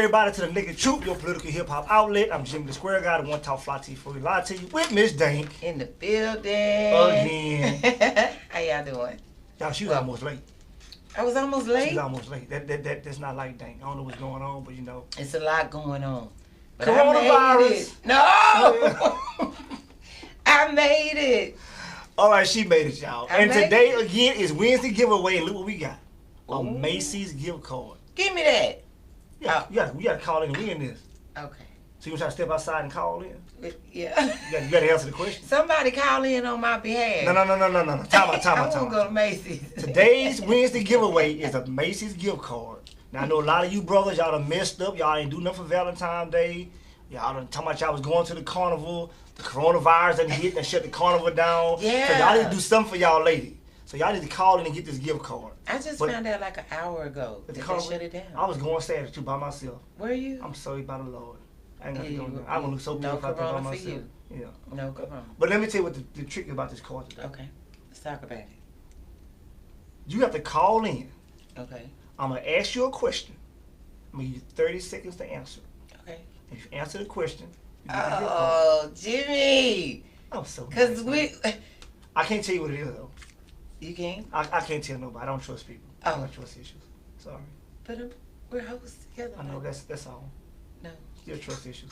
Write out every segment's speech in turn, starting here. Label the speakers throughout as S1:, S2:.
S1: Everybody to the Naked Truth, your political hip hop outlet. I'm Jimmy the Square Guy, the one talk fly to you, fully lie to you, with Miss Dank.
S2: In the building.
S1: Again.
S2: How y'all doing?
S1: Y'all, she was almost late.
S2: I was almost late?
S1: She was almost late. That's not like Dank. I don't know what's going on, but you know.
S2: It's a lot going on. But
S1: Coronavirus.
S2: No! I made it.
S1: All right, she made it, y'all. And today, again, is Wednesday giveaway. And look what we got. A Macy's gift card.
S2: Give me that.
S1: Yeah, you gotta call in and win this.
S2: Okay.
S1: So you gonna try to step outside and call in?
S2: Yeah.
S1: You gotta answer the question.
S2: Somebody call in on my behalf.
S1: No. Time out.
S2: I won't go to Macy's.
S1: Today's Wednesday giveaway is a Macy's gift card. Now I know a lot of you brothers, y'all done messed up. Y'all ain't do nothing for Valentine's Day. Y'all done talking about y'all was going to the carnival. The coronavirus done hit and shut the carnival down.
S2: Yeah.
S1: So y'all need to do something for y'all lady. So y'all need to call in and get this gift card.
S2: I just found out like an hour ago that they shut it down.
S1: I was going Saturday too by myself.
S2: Were you?
S1: I'm sorry by the Lord. I ain't gonna go there. I gonna look so beautiful
S2: no
S1: if I
S2: corona
S1: by
S2: for
S1: myself.
S2: you.
S1: Yeah.
S2: No corona.
S1: But let me tell you what the trick is about this card today.
S2: Okay. Let's talk about it.
S1: You have to call in.
S2: Okay.
S1: I'm gonna ask you a question. I'm gonna give you 30 seconds to answer.
S2: Okay.
S1: If you answer the question, you get
S2: oh, Jimmy.
S1: I'm so
S2: Because
S1: nice, I can't tell you what it is though.
S2: You can't?
S1: I can't tell nobody. I don't trust people. I don't trust issues. Sorry.
S2: But we're hosts together.
S1: I know that's all.
S2: No.
S1: Still trust issues.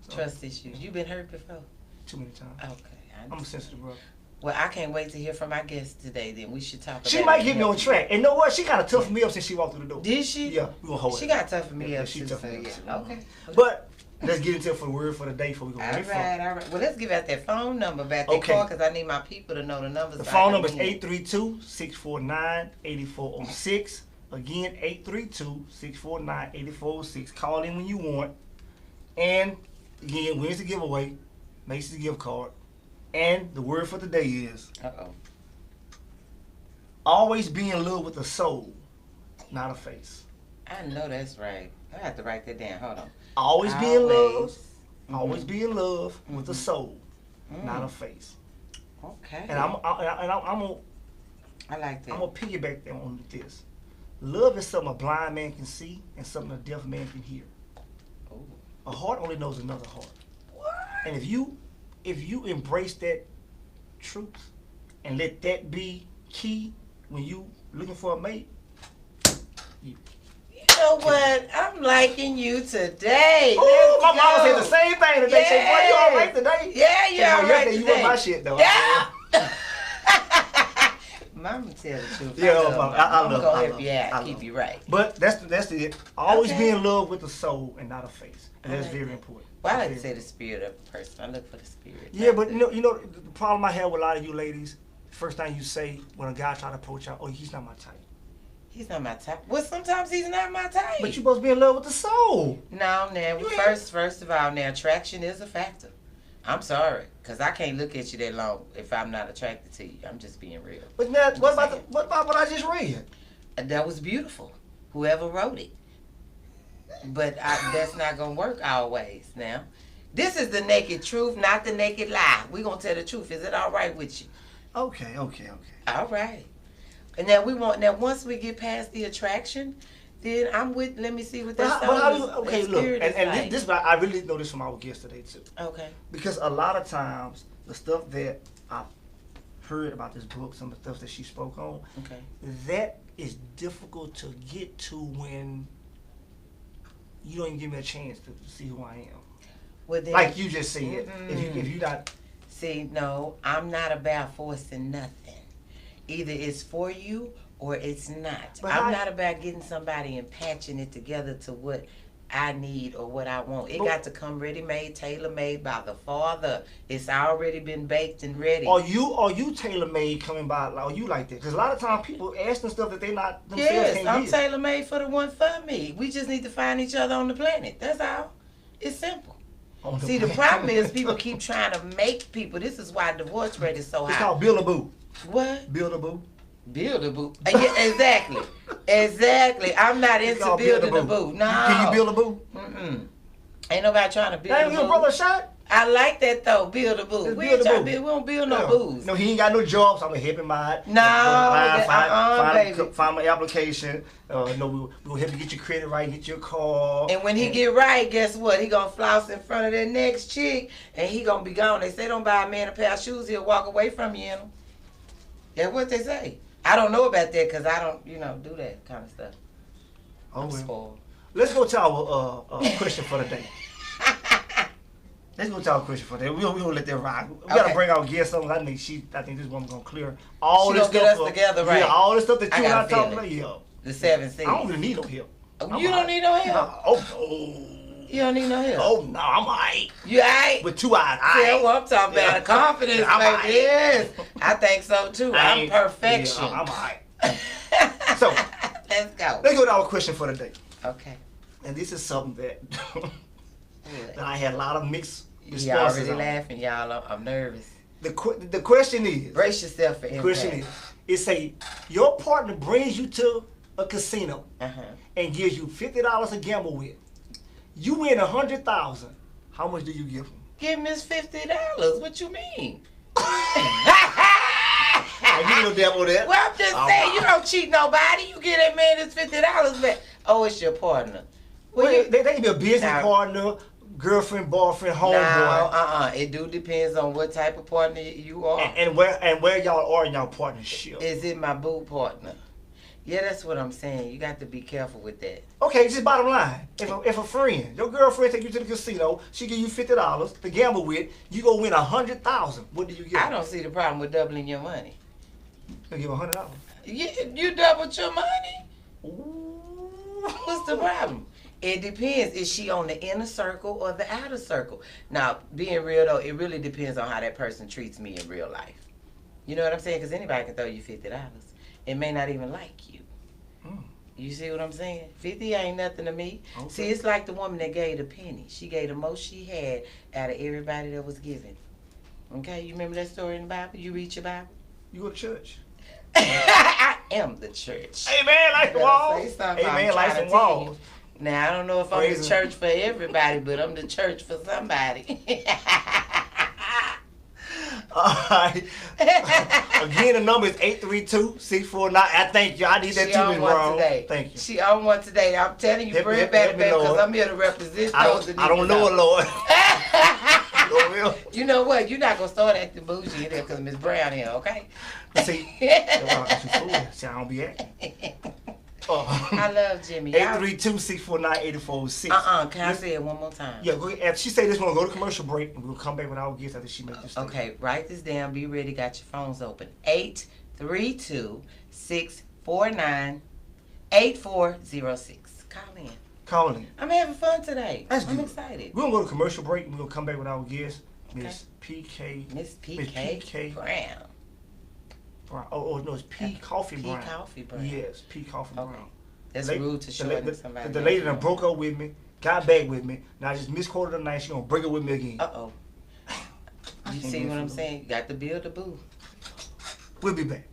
S1: So,
S2: trust issues. You've been hurt before?
S1: Too many times.
S2: Okay.
S1: I'm a sensitive brother.
S2: Well, I can't wait to hear from our guest today. Then we should talk about it.
S1: She might get me on track. And you know what? She kind of toughened me up since she walked through the door.
S2: Did she?
S1: Yeah. We gonna hold it.
S2: She got toughened me up.
S1: She toughened me up.
S2: Okay.
S1: But let's get into it for the word for the day before we go.
S2: All right. Well, let's give out that phone number back there, because I need my people to know the numbers.
S1: The phone number is 832-649-8406. Again, 832-649-8406. Call in when you want. And again, Wednesday giveaway, Macy's gift card. And the word for today is always be in love with the soul, not a face.
S2: I know that's right. I have to write that down. Hold on.
S1: Always be in love. Always be in love with the soul, not a face.
S2: Okay.
S1: And I'm gonna.
S2: I like that.
S1: I'm gonna piggyback that on this. Love is something a blind man can see and something a deaf man can hear.
S2: Ooh.
S1: A heart only knows another heart.
S2: What?
S1: And if you embrace that truth and let that be key when you looking for a mate,
S2: you know what? I'm liking you today.
S1: Oh, my mama said the same thing today. She said, boy, you all right today?
S2: Yeah, you all right today.
S1: You want my shit, though.
S2: Yeah. Mama tell the truth.
S1: Yeah,
S2: I'm
S1: gonna
S2: help you out, keep you right.
S1: But that's it. Always be in love with the soul and not a face. And that's very important.
S2: Well, I like to say the spirit of the person. I look for the spirit.
S1: Yeah, but you know the problem I have with a lot of you ladies, first thing you say when a guy try to approach you, oh, he's not my type.
S2: He's not my type. Well, sometimes he's not my type.
S1: But you're supposed to be in love with the soul.
S2: No, now, first of all, now, attraction is a factor. I'm sorry, because I can't look at you that long if I'm not attracted to you. I'm just being real.
S1: But now, what about what I just read?
S2: That was beautiful. Whoever wrote it. But that's not going to work always now. This is the naked truth, not the naked lie. We're going to tell the truth. Is it all right with you?
S1: Okay.
S2: All right. And now once we get past the attraction, then let me see what that song is.
S1: Okay, look, and this I really know this from our guest today too.
S2: Okay.
S1: Because a lot of times the stuff that I've heard about this book, some of the stuff that she spoke on, that is difficult to get to when you don't even give me a chance to see who I am. Well, then, like you just said, if you not.
S2: See, no, I'm not about forcing nothing. Either it's for you or it's not. But I'm not about getting somebody and patching it together to what I need or what I want. It got to come ready-made, tailor-made by the Father. It's already been baked and ready.
S1: Are you tailor-made coming by? Are you like that? Because a lot of times people asking stuff that they not themselves
S2: Yes, I'm tailor-made for the one for me. We just need to find each other on the planet. That's all. It's simple. See, the problem is people keep trying to make people. This is why divorce rate is so high.
S1: It's called build-a-boo.
S2: What?
S1: Build-a-boo.
S2: Build-a-boo. Yeah, exactly. Exactly. I'm not into building a boo. No.
S1: Can you build a boo?
S2: Ain't nobody trying to build a boo.
S1: Give your brother a shot?
S2: I like that though. Build a boo. We don't build no boos.
S1: No, he ain't got no job, so I'm gonna help him out.
S2: No,
S1: find my application. No, we'll help you get your credit right, get your car.
S2: And when he get right, guess what? He gonna floss in front of that next chick, and he gonna be gone. They say don't buy a man a pair of shoes, he'll walk away from you in them. That's what they say. I don't know about that because I don't, do that kind of stuff.
S1: Oh,
S2: I'm spoiled.
S1: Let's go to our question for the day. Let's go to our question for the day. We don't let that rock. We gotta bring our guests on. I think this woman's gonna clear all this stuff.
S2: Get us together, right?
S1: Yeah, all this stuff that you and I talking about. Yeah.
S2: The 7 C's.
S1: I don't really need no help.
S2: You don't need no help?
S1: No. Oh.
S2: You don't need no help?
S1: Oh, no, I'm alright.
S2: You alright?
S1: With 2 eyes.
S2: Yeah, well, I'm talking about confidence, baby. Yes. I think so, too. I'm perfection.
S1: Yeah, I'm alright. So,
S2: let's go.
S1: Let's go to our question for the day.
S2: Okay.
S1: And this is something that, that I had a lot of mixed responses
S2: y'all already laughing, y'all. I'm nervous.
S1: The question is...
S2: Brace yourself for impact.
S1: The question is, your partner brings you to a casino and gives you $50 to gamble with. You win $100,000. How much do you give him?
S2: Give him his $50. What you mean?
S1: I give you no devil that.
S2: Well, I'm just saying, you don't cheat nobody. You get that man his $50 back. Oh, it's your partner.
S1: Well, they can be a business partner, girlfriend, boyfriend, homeboy.
S2: No, it do depends on what type of partner you are.
S1: And where y'all are in y'all partnership.
S2: Is it my boo partner? Yeah, that's what I'm saying. You got to be careful with that.
S1: Okay, just bottom line. If a friend, your girlfriend take you to the casino, she give you $50 to gamble with, you go win $100,000. What do you get?
S2: I don't see the problem with doubling your money.
S1: You give $100.
S2: You doubled your money?
S1: Ooh.
S2: What's the problem? It depends. Is she on the inner circle or the outer circle? Now, being real though, it really depends on how that person treats me in real life. You know what I'm saying? Because anybody can throw you $50. It may not even like you. You see what I'm saying? 50 ain't nothing to me. Okay. See, it's like the woman that gave the penny. She gave the most she had out of everybody that was given. Okay, you remember that story in the Bible? You read your Bible?
S1: You go to church.
S2: I am the church.
S1: Amen, like the walls. Amen, like the walls.
S2: Now, I don't know if I'm the church for everybody, but I'm the church for somebody.
S1: All right. Again, the number is 832-649. I thank you. I need that too, Ms. Brown. Thank you.
S2: She on one today. I'm telling you, bring it back, baby, because I'm here to represent those that need
S1: I don't know it, Lord.
S2: You know what? You're not going to start acting bougie in there because Ms. Brown here, okay?
S1: See, I don't be acting.
S2: I love Jimmy.
S1: 832-649-8406.
S2: Can I say it one more time?
S1: Yeah, go ahead. If she say this, we'll go to commercial break and we'll come back with our guests after she makes this statement.
S2: Okay, write this down. Be ready. Got your phones open. 832-649-8406. Call in. I'm having fun today. I'm excited.
S1: We're going to go to commercial break and we're going to come back with our guest, Miss PK.
S2: Miss PK Brown.
S1: Oh, no, it's P. Coffee Brown.
S2: P. Coffee Brown.
S1: Yes, P. Coffee Brown.
S2: That's rude to shorten somebody.
S1: The lady that broke up with me, got back with me. Now I just misquoted her name. She gonna break up with me again.
S2: Uh-oh. You see what I'm saying? You got to build a boo.
S1: We'll be back.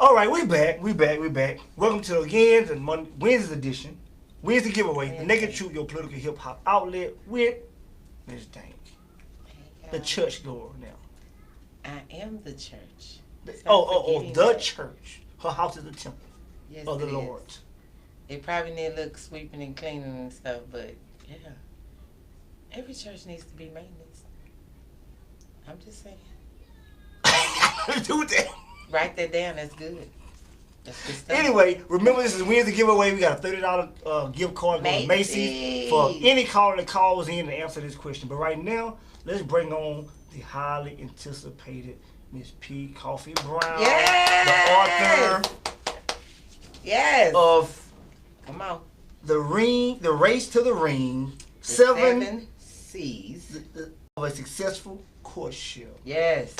S1: All right, we back. Welcome to again the Wednesday edition, Wednesday giveaway, the Naked Truth, your political hip hop outlet with Ms. Dank, the church goer now.
S2: I am the church.
S1: The church. Her house is the temple of the Lord.
S2: It probably need to look sweeping and cleaning and stuff, but yeah, every church needs to be maintenance. I'm just saying.
S1: Do that.
S2: Write that down. That's good. That's good stuff.
S1: Anyway, remember this is Wednesday giveaway. We got a $30 gift card going to Macy's for any caller that calls in to answer this question. But right now, let's bring on the highly anticipated Miss P. Coffee Brown,
S2: yes!
S1: the author of
S2: Come on.
S1: The Race to the Ring,
S2: seven C's
S1: of a Successful Courtship.
S2: Yes.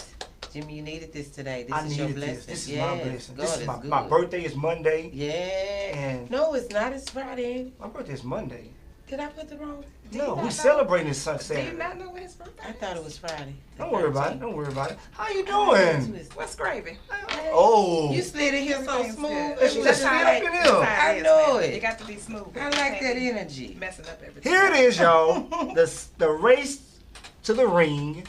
S2: Jimmy, you needed this today. This is your blessing.
S1: This is my blessing.
S2: God,
S1: this is my birthday is Monday.
S2: Yeah.
S1: And
S2: no, it's not. It's Friday.
S1: My birthday is Monday.
S2: Did I put the wrong?
S1: No, we're celebrating this Saturday.
S3: Do you not know his birthday?
S2: I thought it was Friday.
S1: Don't worry about it. How you doing?
S3: What's gravy?
S1: Oh.
S2: You slid in here so smooth.
S1: Just slid up in here.
S2: I know it.
S3: You got to be smooth.
S2: I like that energy.
S3: Messing up everything.
S1: Here it is, y'all. The Race to the Ring.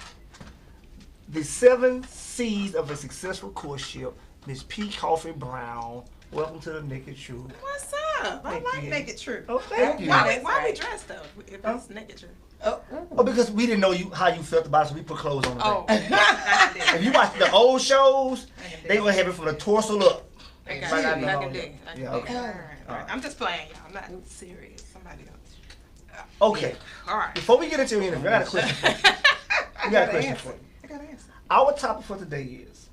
S1: The 7 C's of a Successful Courtship. Miss P. Coffee Brown. Welcome to the Naked Truth.
S3: What's up? I like Naked Truth.
S1: Oh, thank you.
S3: Why we dressed up if it's Naked Truth?
S1: Oh, because we didn't know how you felt about it, so we put clothes on today.
S3: Oh,
S1: if you watch the old shows, they gonna have it from the torso up.
S3: I can do.
S1: Yeah, okay.
S3: All right. I'm just playing, y'all. I'm not serious. Somebody else.
S1: Okay.
S3: All right.
S1: Before we get into your interview, I got a question for you. We got a question for you.
S3: I got an answer.
S1: Our topic for today is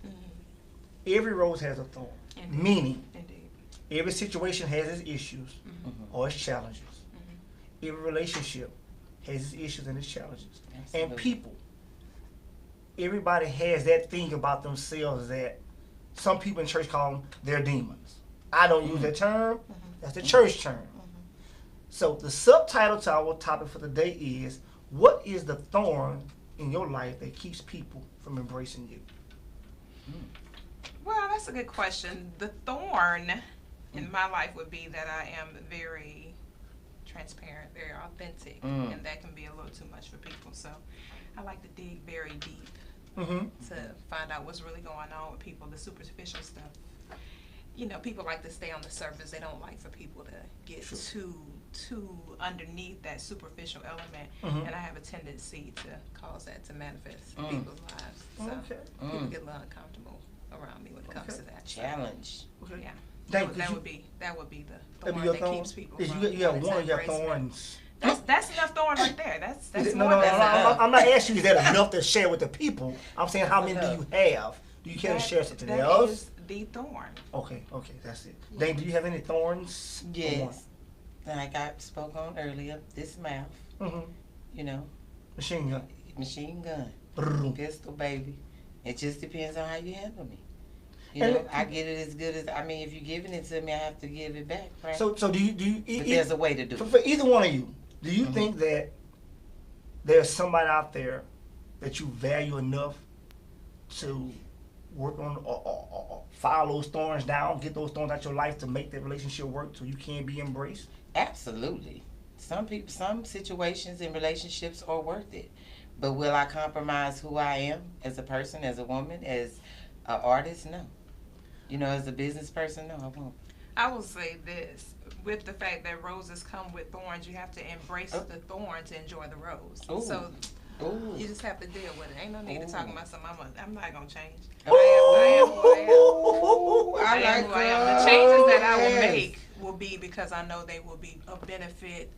S1: every rose has a thorn.
S3: Indeed.
S1: Meaning,
S3: Indeed.
S1: every situation has its issues or its challenges. Every relationship has its issues and its challenges.
S2: Absolutely.
S1: And people, everybody has that thing about themselves that some people in church call them their demons. I don't use that term. That's the church term. So the subtitle to our topic for today is, what is the thorn in your life that keeps people from embracing you?
S3: Well, that's a good question. The thorn in my life would be that I am very transparent, very authentic, and that can be a little too much for people. So I like to dig very deep to find out what's really going on with people, the superficial stuff. You know, people like to stay on the surface. They don't like for people to get too underneath that superficial element, and I have a tendency to cause that to manifest in people's lives. So people get a little uncomfortable around me when it comes to that
S2: challenge.
S3: Okay. Yeah.
S1: Thank
S3: That
S1: you.
S3: would be the
S1: That'd
S3: thorn
S1: be your
S3: that
S1: thorn?
S3: keeps people
S1: Is
S3: from
S1: you have one of your
S3: embracing me.
S1: thorns.
S3: That's enough thorn right there. That's
S1: No,
S3: more than enough.
S1: I'm not asking you is that enough to share with the people. I'm saying how many do you have? Do you care to share something else?
S3: That is the thorn.
S1: Okay, that's it. Dane, do you have any thorns?
S2: Yes. Like I spoke on earlier, this mouth, you know,
S1: Machine gun. Brrr.
S2: pistol, baby. It just depends on how you handle me. You know, I get it as good as, if you're giving it to me, I have to give it back, right?
S1: So do you
S2: but there's a way to do it.
S1: For either one of you, do you think that there's somebody out there that you value enough to work on or file those thorns down, get those thorns out your life to make that relationship work so you can be embraced?
S2: Absolutely. Some situations and relationships are worth it. But will I compromise who I am as a person, as a woman, as an artist? No. You know, as a business person, no, I won't.
S3: I will say this. With the fact that roses come with thorns, you have to embrace the thorn to enjoy the rose.
S2: Ooh.
S3: So
S2: Ooh.
S3: you just have to deal with it. Ain't no need to talk about something. I'm not going to change.
S2: Ooh.
S3: I am who I am.
S2: I
S3: am
S2: like
S3: who I am. The changes that I will
S2: yes.
S3: make will be because I know they will be of benefit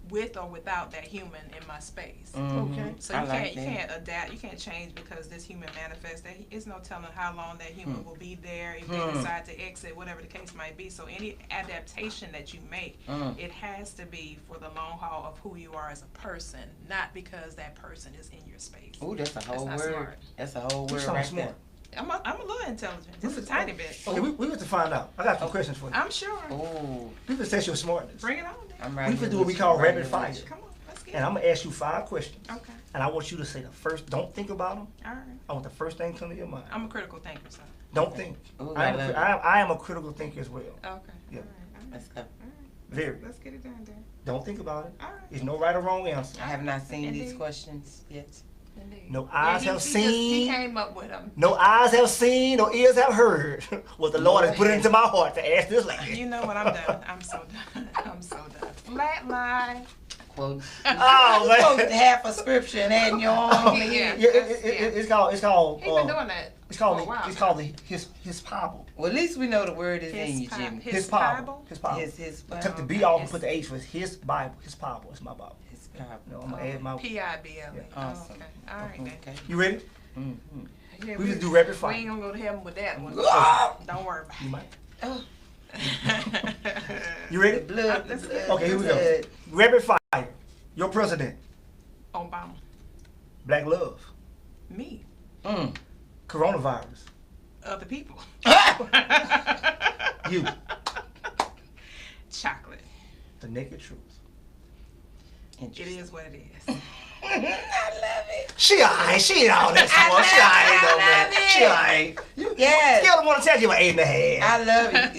S3: with or without that human in my space.
S1: Okay.
S3: So you can't adapt, you can't change because this human manifests. There's no telling how long that human will be there if they decide to exit, whatever the case might be. So any adaptation that you make, it has to be for the long haul of who you are as a person, not because that person is in your space.
S2: Ooh, that's a whole
S3: not
S2: word.
S3: smart.
S2: That's a whole
S1: You
S2: word
S1: sound
S2: right
S1: smart.
S2: there.
S3: I'm a little intelligent, just a tiny bit.
S1: Okay, we have to find out. I got some questions for you.
S3: I'm sure.
S2: Ooh,
S1: We can test your smartness.
S3: Bring it on then.
S2: I'm right.
S1: We can do what we call rapid fire.
S3: Come on, let's get
S1: And
S3: it.
S1: I'm going to ask you 5 questions.
S3: Okay.
S1: And I want you to say the first, don't think about them.
S3: All right.
S1: I want the first thing to come to your mind.
S3: I'm a critical thinker, so.
S1: Don't think.
S2: Ooh,
S1: I am a critical thinker as well.
S3: Okay.
S1: Yeah.
S3: All right.
S2: Let's go.
S3: All right.
S1: Very.
S3: Let's get it done then.
S1: Don't think about it.
S3: All right.
S1: There's no right or wrong answer.
S2: I have not seen these
S3: Indeed.
S2: questions yet.
S3: Indeed.
S1: No eyes have seen.
S3: He came up with them.
S1: No eyes have seen, no ears have heard what the Lord has put into my heart to ask this lady.
S3: You know what? I'm done. I'm so done. I'm so done. Flat lie.
S2: Quote.
S1: Oh, man.
S2: Quote half a scripture and add your own.
S3: Yeah.
S1: It's called.
S3: He's been doing that.
S1: It's called.
S3: for a while.
S1: It's called his Bible.
S2: Well, at least we know the word is in you, Jimmy.
S1: His Bible. His Bible.
S2: His Bible.
S1: Took the B off and put the H for his Bible. His Bible. It's my Bible.
S2: His Bible.
S1: No, I'm gonna add my.
S3: P-I-B-L-E.
S1: Yeah.
S2: Awesome.
S3: Oh, okay. All right then.
S2: Okay.
S1: You ready?
S2: Mm-hmm.
S3: Yeah,
S1: We just do rapid fire.
S3: We ain't gonna go to heaven with that one. Don't worry about
S1: You might.
S2: Oh,
S3: it.
S1: You ready?
S2: the blood.
S3: Let's
S2: The
S3: get-
S2: blood.
S1: Okay, here we
S2: the
S1: go.
S2: blood.
S1: Rapid fire. Your president.
S3: Obama.
S1: Black love.
S3: Me.
S1: Coronavirus.
S3: Other people.
S1: You.
S3: Chocolate.
S1: The naked truth.
S3: It is what it is.
S2: I love it.
S1: She alright. She ain't all that smart. She alright though, man. She alright.
S2: Yes.
S1: Scale of 1 to 10, give her 8.5.
S2: I love it.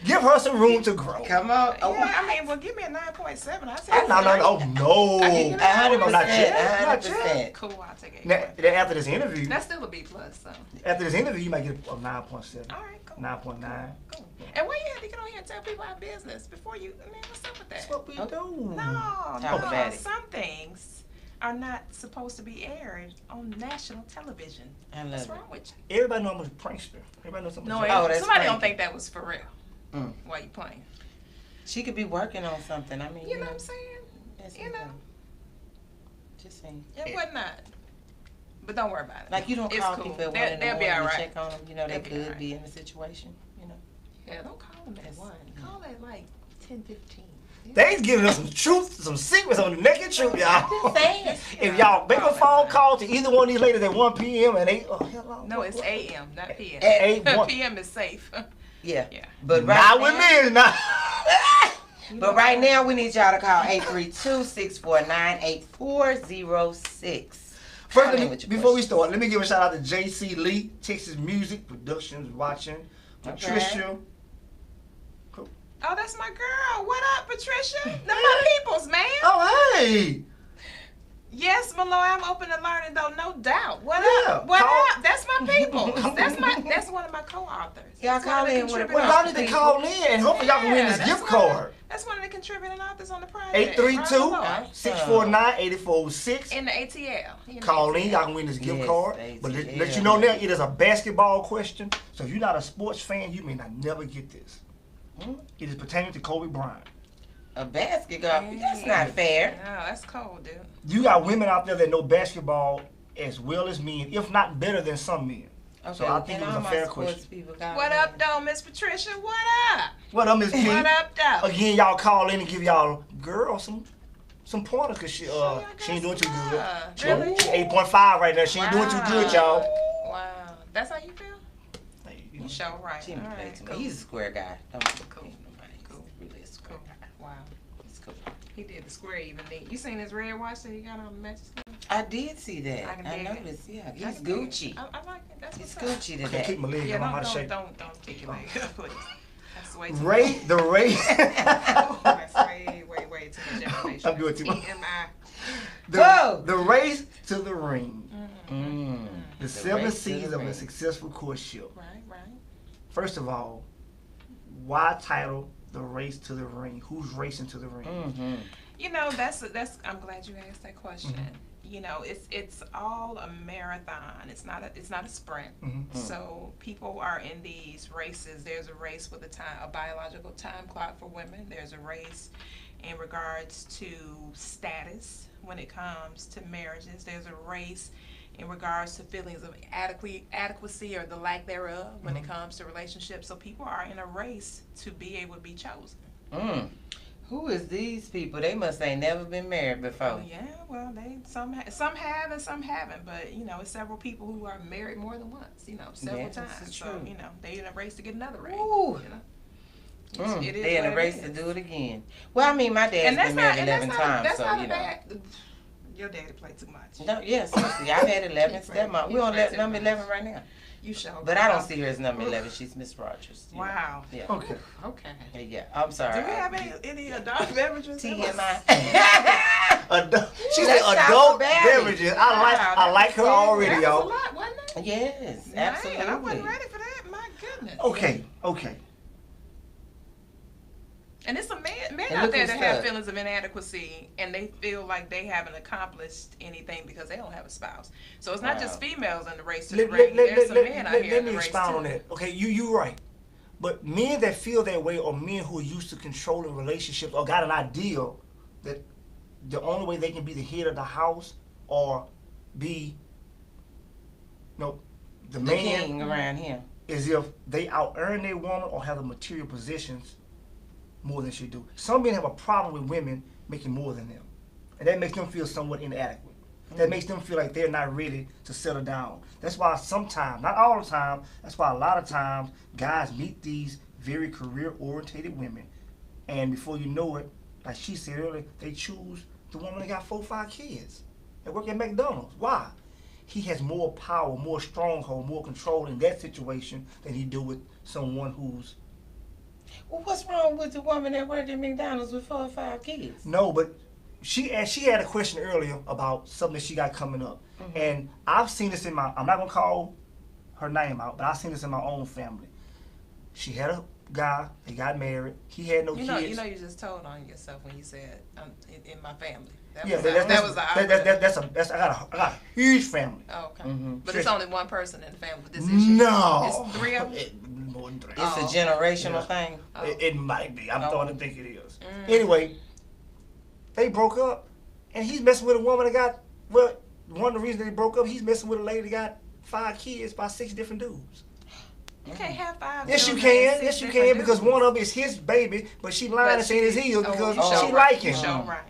S1: Give her some room to grow.
S2: Come on. Oh,
S3: Yeah, I mean, well, give me a 9.7. I said
S1: No.
S3: I can get
S2: 100%.
S1: Not yet. Not
S2: 100%.
S1: yet.
S3: Cool, I'll take it.
S1: Now, after this interview,
S3: That's still a B plus, so.
S1: after this interview, you might get a 9.7,
S3: All right, cool.
S1: 9.9.
S3: Cool. And why you had to get on here and tell people our business before you? I mean, what's up with that?
S1: That's what we do.
S3: No,
S2: Talk
S3: no.
S2: about it.
S3: Some things are not supposed to be aired on national television.
S2: I love
S3: What's
S2: it.
S3: wrong with you?
S1: Everybody know I'm a prankster. Everybody knows I'm a
S3: No,
S1: prankster.
S2: that's
S3: somebody don't
S2: crazy.
S3: think that was for real.
S2: Mm.
S3: Why you playing?
S2: She could be working on something. I mean,
S3: You know what I'm saying?
S2: that's
S3: You know.
S2: something. Just saying.
S3: It was not. But don't worry about it.
S2: Like you don't
S3: It's
S2: call
S3: cool.
S2: people at 1
S3: They'll
S2: in the
S3: be
S2: morning
S3: all
S2: to
S3: right.
S2: check on them. You know, they
S3: They'll be all
S2: could
S3: right.
S2: be in the situation. You know.
S3: Yeah, don't call them at 1. Call at like 10, 15.
S1: They's giving us some truth, some secrets on the naked truth, y'all.
S2: saying.
S1: If y'all make a phone call to either one of these ladies at 1 p.m. and 8, oh, hello.
S3: No, it's AM, not PM.
S1: At 8, 1.
S3: PM is safe.
S2: Yeah.
S3: Yeah.
S2: But right
S1: Not
S2: now,
S1: with me, it's not.
S2: But right now, we need y'all to call 832-649-8406.
S1: First,
S2: Call in with your
S1: before we
S2: questions.
S1: start, let me give a shout out to JC Lee, Texas Music Productions, watching. Patricia.
S3: Oh, that's my girl. What up, Patricia? Them my peoples, man.
S1: Oh, hey.
S3: Yes, Malloy, I'm open to learning though, no doubt. What
S1: Yeah,
S3: up? What
S1: call-
S3: up? That's my people. That's one of my co-authors.
S2: Y'all
S3: That's one
S2: call
S3: of the
S2: in with a
S3: contributing
S1: Well, y'all need
S3: authors.
S1: to call in and hopefully y'all can win this
S3: Yeah,
S1: gift
S3: that's one of the-
S1: card.
S3: That's one of the contributing authors on the project.
S1: 832-649-8406.
S3: In the ATL.
S1: Call in, y'all can win this gift
S2: Yes,
S1: card. But
S2: ATL.
S1: let you know now, it is a basketball question. So if you're not a sports fan, you may not never get this. It is pertaining to Kobe Bryant.
S2: A basketball. That's not fair.
S3: No, that's cold, dude.
S1: You got women out there that know basketball as well as men, if not better than some men.
S2: Okay,
S1: So I think it was
S2: all
S1: a
S2: my
S1: fair
S2: sports
S1: question.
S2: people got
S3: What
S2: me.
S3: up, though, Miss Patricia? What up?
S1: What up, Miss P?
S3: What up, though?
S1: Again, y'all call in and give y'all girl some pointers because she
S3: y'all
S1: ain't doing too
S3: some
S1: good.
S3: love.
S1: She
S3: Really?
S1: 8.5 right now. She ain't doing too good, y'all.
S3: Wow. That's how you feel? You sure right.
S2: Jimmy
S3: All
S2: plays
S3: right,
S2: too
S3: cool.
S2: much. He's a square guy. Don't
S3: Cool.
S2: nobody.
S3: Cool.
S2: He's really a square
S3: Cool.
S2: guy.
S3: Wow.
S2: He's cool.
S3: He did the square even thing. You seen his red watch that he got on the match?
S2: I did see that.
S3: I can
S2: I
S3: dig it.
S2: noticed. Yeah,
S3: I
S2: he's
S3: can dig it.
S2: Gucci.
S3: I like it. That's
S2: He's
S3: what's up.
S2: Gucci
S1: I can't
S2: today.
S1: keep my leg
S3: Yeah,
S1: up. I'm out of shape.
S3: don't kick your leg up, please. That's way too
S1: The race.
S3: That's way too much information.
S1: I'm doing too much.
S3: TMI.
S2: Whoa!
S1: The race to the ring. The 7
S2: race to
S1: C's
S2: the
S1: of a
S2: ring.
S1: successful courtship.
S3: Right.
S1: First of all, why title the race to the ring? Who's racing to the ring?
S2: Mm-hmm.
S3: You know, that's. I'm glad you asked that question. You know, it's all a marathon. It's not a sprint. So people are in these races. There's a race with a biological time clock for women. There's a race in regards to status when it comes to marriages. There's a race in regards to feelings of adequacy or the lack thereof when it comes to relationships. So people are in a race to be able to be chosen.
S2: Who is these people? They must ain't never been married before.
S3: Oh yeah, well some have and some haven't, but you know, it's several people who are married more than once. You know, several
S2: Yes, this
S3: times.
S2: is
S3: So
S2: true.
S3: you know, they in a race to get another ring.
S2: Ooh.
S3: You know,
S2: They in a race to do it again. Well, I mean, my dad's
S3: and that's
S2: been
S3: not
S2: married 11 times,
S3: that's
S2: so
S3: not
S2: you
S3: a
S2: know.
S3: bad. Your daddy played too much.
S2: No, yeah, seriously. I've had 11 stepmom. We're on number 11 right now.
S3: You show.
S2: But I don't see her as number 11. She's Miss Rogers.
S3: Wow.
S2: Yeah.
S1: Okay.
S2: Yeah, I'm sorry.
S3: Do we have any adult beverages?
S2: TMI.
S1: She said adult beverages. I like her already, y'all.
S3: That was a lot, wasn't it?
S2: Yes, absolutely.
S3: Man, I wasn't ready for that. My goodness.
S1: Okay.
S3: And it's some men out there that have feelings of inadequacy, and they feel like they haven't accomplished anything because they don't have a spouse. So it's not just females in the race to the ring. There's some men out here in the race too. Let me expound on that.
S1: Okay, you're right. But men that feel that way are men who are used to controlling relationships or got an ideal that the only way they can be the head of the house or be, the man
S2: king around here
S1: is if they out earn their woman or have the material positions more than she do. Some men have a problem with women making more than them, and that makes them feel somewhat inadequate. That makes them feel like they're not ready to settle down. That's why sometimes, not all the time, that's why a lot of times guys meet these very career-orientated women, and before you know it, like she said earlier, they choose the woman that got 4 or 5 kids and work at McDonald's. Why? He has more power, more stronghold, more control in that situation than he do with someone who's.
S2: Well, what's wrong with the woman that worked at McDonald's with 4 or 5 kids?
S1: No, but she had a question earlier about something that she got coming up. And I've seen this I'm not going to call her name out, but I've seen this in my own family. She had a guy, they got married, he had no kids.
S3: You know you just told on yourself when you said, in my family.
S1: I got a huge family.
S3: Oh, okay. But it's only one person in the family with this issue.
S1: No.
S3: It's 3 of them?
S1: More than 3.
S2: It's a generational thing.
S1: It might be. I'm starting to think it is. Anyway, they broke up, and he's messing with a woman that got, one of the reasons they broke up, he's messing with a lady that got 5 kids by 6 different dudes.
S3: You can't have 5.
S1: Yes, you can. Yes, you can, because one of them is his baby, but she lying and saying it's his because she like him.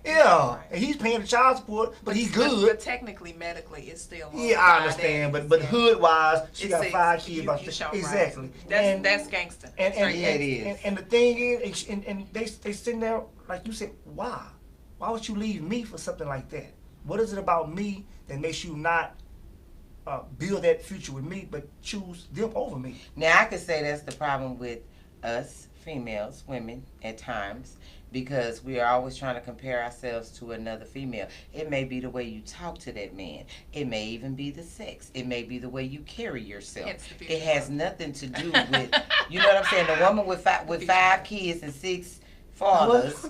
S1: Yeah, and he's paying the child support, but he's good.
S3: But technically, medically, it's still.
S1: Yeah, I understand, but hood wise, she got 5 kids. Exactly.
S3: That's gangster.
S1: And the thing is, and they sitting there like you said, why? Why would you leave me for something like that? What is it about me that makes you not build that future with me, but choose them over me?
S2: Now, I could say that's the problem with us females, women, at times, because we are always trying to compare ourselves to another female. It may be the way you talk to that man. It may even be the sex. It may be the way you carry yourself. It has nothing to do with, you know what I'm saying? The woman with 5 kids and 6 fathers,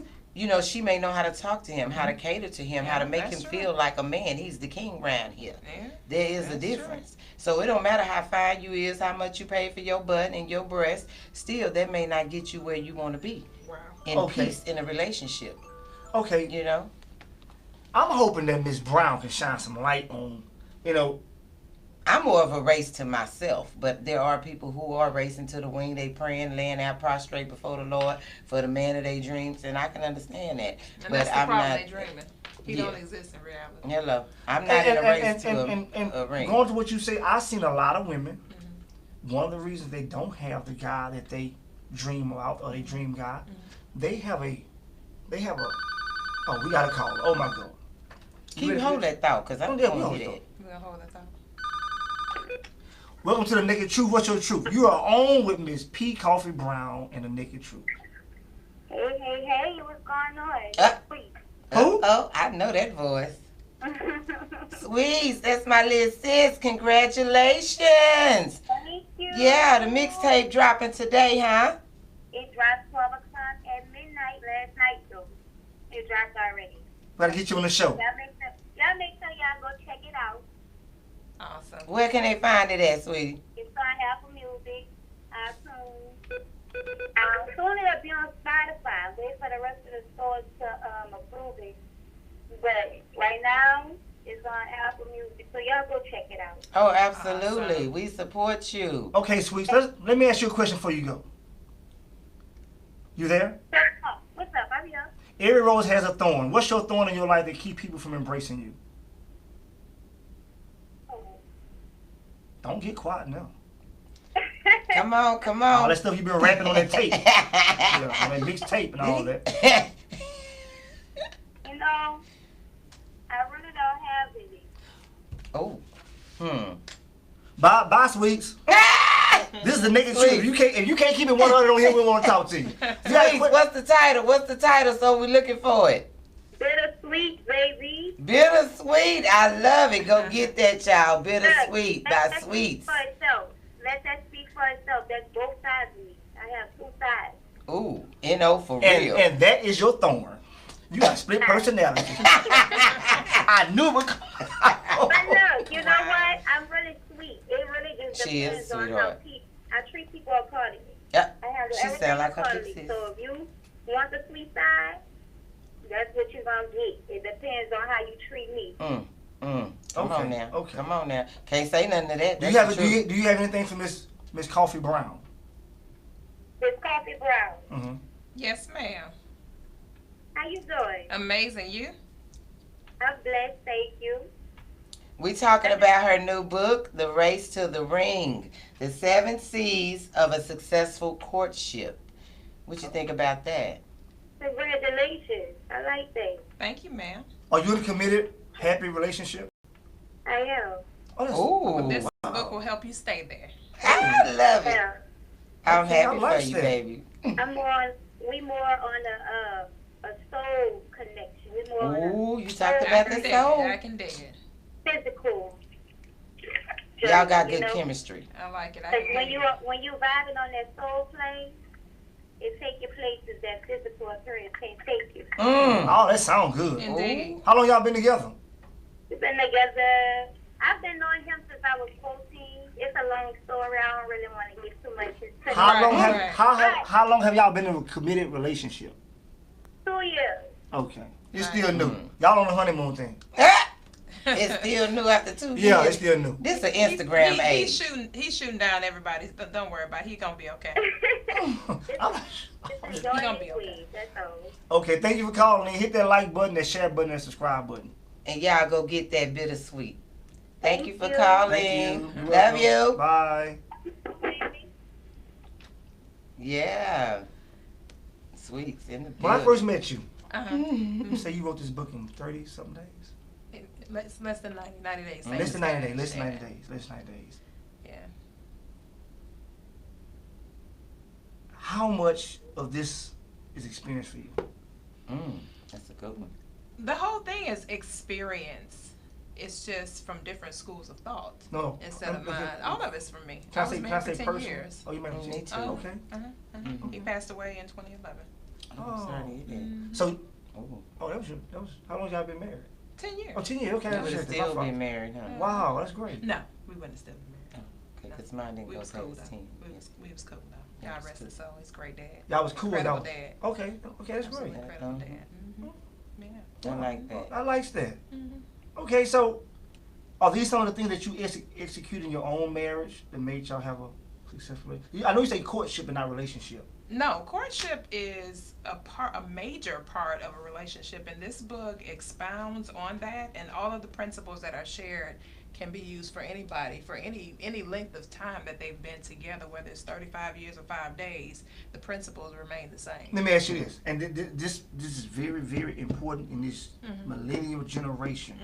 S2: she may know how to talk to him, how to cater to him, how to make him feel like a man. He's the king around here. Yeah, there is a difference. So it don't matter how fine you is, how much you pay for your butt and your breast, still that may not get you where you want to be.
S3: Wow.
S2: In peace, in a relationship.
S1: Okay.
S2: I'm
S1: hoping that Miss Brown can shine some light on,
S2: I'm more of a race to myself, but there are people who are racing to the wing. They praying, laying out prostrate before the Lord for the man of their dreams, and I can understand that.
S3: And that's the problem, they dreaming. He don't exist in reality.
S2: Hello. I'm not in a race to a ring.
S1: Going to what you say, I've seen a lot of women, one of the reasons they don't have the guy that they dream about, or they dream guy, they have a, oh, we got a call. Oh, my God.
S2: Keep hold that thought, because I'm going to hear that.
S3: We're going to hold that thought.
S1: Welcome to the Naked Truth. What's your truth? You are on with Miss P. Coffee Brown and the Naked Truth.
S4: Hey, what's going on?
S1: Who?
S2: Oh, I know that voice. Sweets, that's my little sis. Congratulations.
S4: Thank you.
S2: Yeah, the mixtape dropping today, huh?
S4: It dropped 12 o'clock at midnight last night, though. It dropped already.
S1: Gotta get you on the show.
S4: Y'all make sure y'all go check it out.
S3: Awesome.
S2: Where can they find it at, sweetie?
S4: It's on Apple Music, iTunes. Soon it'll be on Spotify. Wait for the rest of the stores to approve it. But right now, it's on Apple Music. So y'all go check it out.
S2: Oh, absolutely. Awesome. We support you.
S1: Okay, sweets. Let me ask you a question before you go. You there?
S4: What's up? I'm here.
S1: Every rose has a thorn. What's your thorn in your life that keep people from embracing you? Don't get quiet now.
S2: Come on.
S1: All that stuff you've been rapping on that tape. Yeah, on that mixed tape and all that.
S4: I really don't
S2: Oh.
S1: Bye, sweets. This is the naked truth. If you can't keep it 100 on here, we want to talk to you.
S2: Sweets, what's the title? What's the title? So we're looking for it.
S4: Bittersweet, baby.
S2: Bittersweet. I love it. Go get that, y'all. Bittersweet by Sweets.
S4: For itself. Let that speak for itself. That's both sides of me. I have two sides.
S2: Ooh, N.O. for real.
S1: And that is your thorn. You got split personality. I knew it would come.
S4: But look, you know what? I'm really sweet. It really just
S2: She is,
S4: depends on
S2: sweetheart.
S4: how I treat people accordingly.
S2: Yep.
S4: I handle
S2: She
S4: everything
S2: sound like her
S4: accordingly.
S2: big sis.
S4: So if you want the sweet side, that's what you're going to get. It depends on how you treat me.
S2: Come on now. Okay. Come on now. Can't say nothing to that.
S1: Do you have anything for Miss Coffee Brown?
S4: Miss Coffee Brown.
S1: Mm-hmm.
S3: Yes, ma'am.
S4: How you doing?
S3: Amazing. You?
S4: I'm blessed, thank you.
S2: We talking about her new book, The Race to the Ring, The 7 C's of a Successful Courtship. What you think about that?
S4: Congratulations. I like that.
S3: Thank you, ma'am.
S1: Are you in a committed, happy relationship?
S4: I am.
S2: Oh,
S3: This book will help you stay there.
S2: I love it.
S4: Yeah.
S2: I'm
S1: Okay,
S2: happy
S1: I like
S2: for you,
S1: that.
S2: baby.
S4: We more on a soul connection. We more on
S2: Ooh, you talked about the soul.
S3: I can dig it.
S4: a physical.
S2: Y'all got
S4: you
S2: good
S4: know?
S2: chemistry.
S3: I like it.
S4: Because when you vibing on that soul plane, it take you places that physical appearance can't take you.
S1: Oh, that sounds good.
S3: Indeed.
S1: How long y'all been together?
S4: We've been together. I've been knowing him since I was 14. It's a long story. I don't really want to get too much into
S1: How long have y'all been in a committed relationship?
S4: 2 years.
S1: Okay. It's still new. Y'all on the honeymoon thing.
S2: It's still new after 2 years.
S1: Yeah, it's still new.
S2: This an Instagram age.
S3: He's shooting down everybody. Don't worry about it. He's going to be okay.
S4: He's
S3: gonna be okay.
S4: That's all.
S1: Okay, thank you for calling in. Hit that like button, that share button, that subscribe button.
S2: And y'all go get that bittersweet. Thank you for
S4: you.
S2: calling.
S1: Thank you.
S2: Love you.
S1: Bye.
S2: Yeah. Sweets in the building.
S1: When I first met you,
S3: Uh-huh.
S1: you say you wrote this book in 30-something days?
S3: Less than 90 days.
S1: Less than 90 days. Less than 90 days. Less than 90 days.
S3: Yeah.
S1: How much of this is experience for you?
S2: That's a good one.
S3: The whole thing is experience. It's just from different schools of thought.
S1: No.
S3: Instead of mine. All of it's from me.
S1: Can
S3: I was married for 10
S1: personal?
S3: years.
S1: Oh, you married for 10
S2: Me
S1: years?
S2: too.
S1: Okay.
S3: He passed away in 2011.
S2: I'm sorry to hear that.
S1: So,
S2: Oh.
S1: that was how long y'all been married?
S3: 10 years.
S1: Oh, 10 years. Okay,
S2: You
S1: that's
S2: would have
S1: it.
S2: still
S1: My fault.
S2: been married, huh?
S1: Wow, that's great.
S3: No, we wouldn't have still been married.
S2: Okay, because mine didn't
S3: We
S2: go
S3: was cool
S2: past
S3: though.
S2: 10.
S3: We was cool though.
S2: That
S3: God
S2: was
S3: rest
S2: cool.
S3: his soul. He's a great dad.
S1: Y'all was cool.
S3: Incredible
S1: Y'all.
S3: dad.
S1: Okay, that's great.
S3: Incredible dad. Yeah.
S2: I like that.
S1: I like that. Okay, so are these some of the things that you execute in your own marriage that made y'all have a successful relationship? I know you say courtship and not relationship.
S3: No, courtship is a major part of a relationship, and this book expounds on that, and all of the principles that are shared can be used for anybody for any length of time that they've been together, whether it's 35 years or 5 days. The principles remain the same.
S1: Let me ask you this, and this is very, very important in this millennial generation.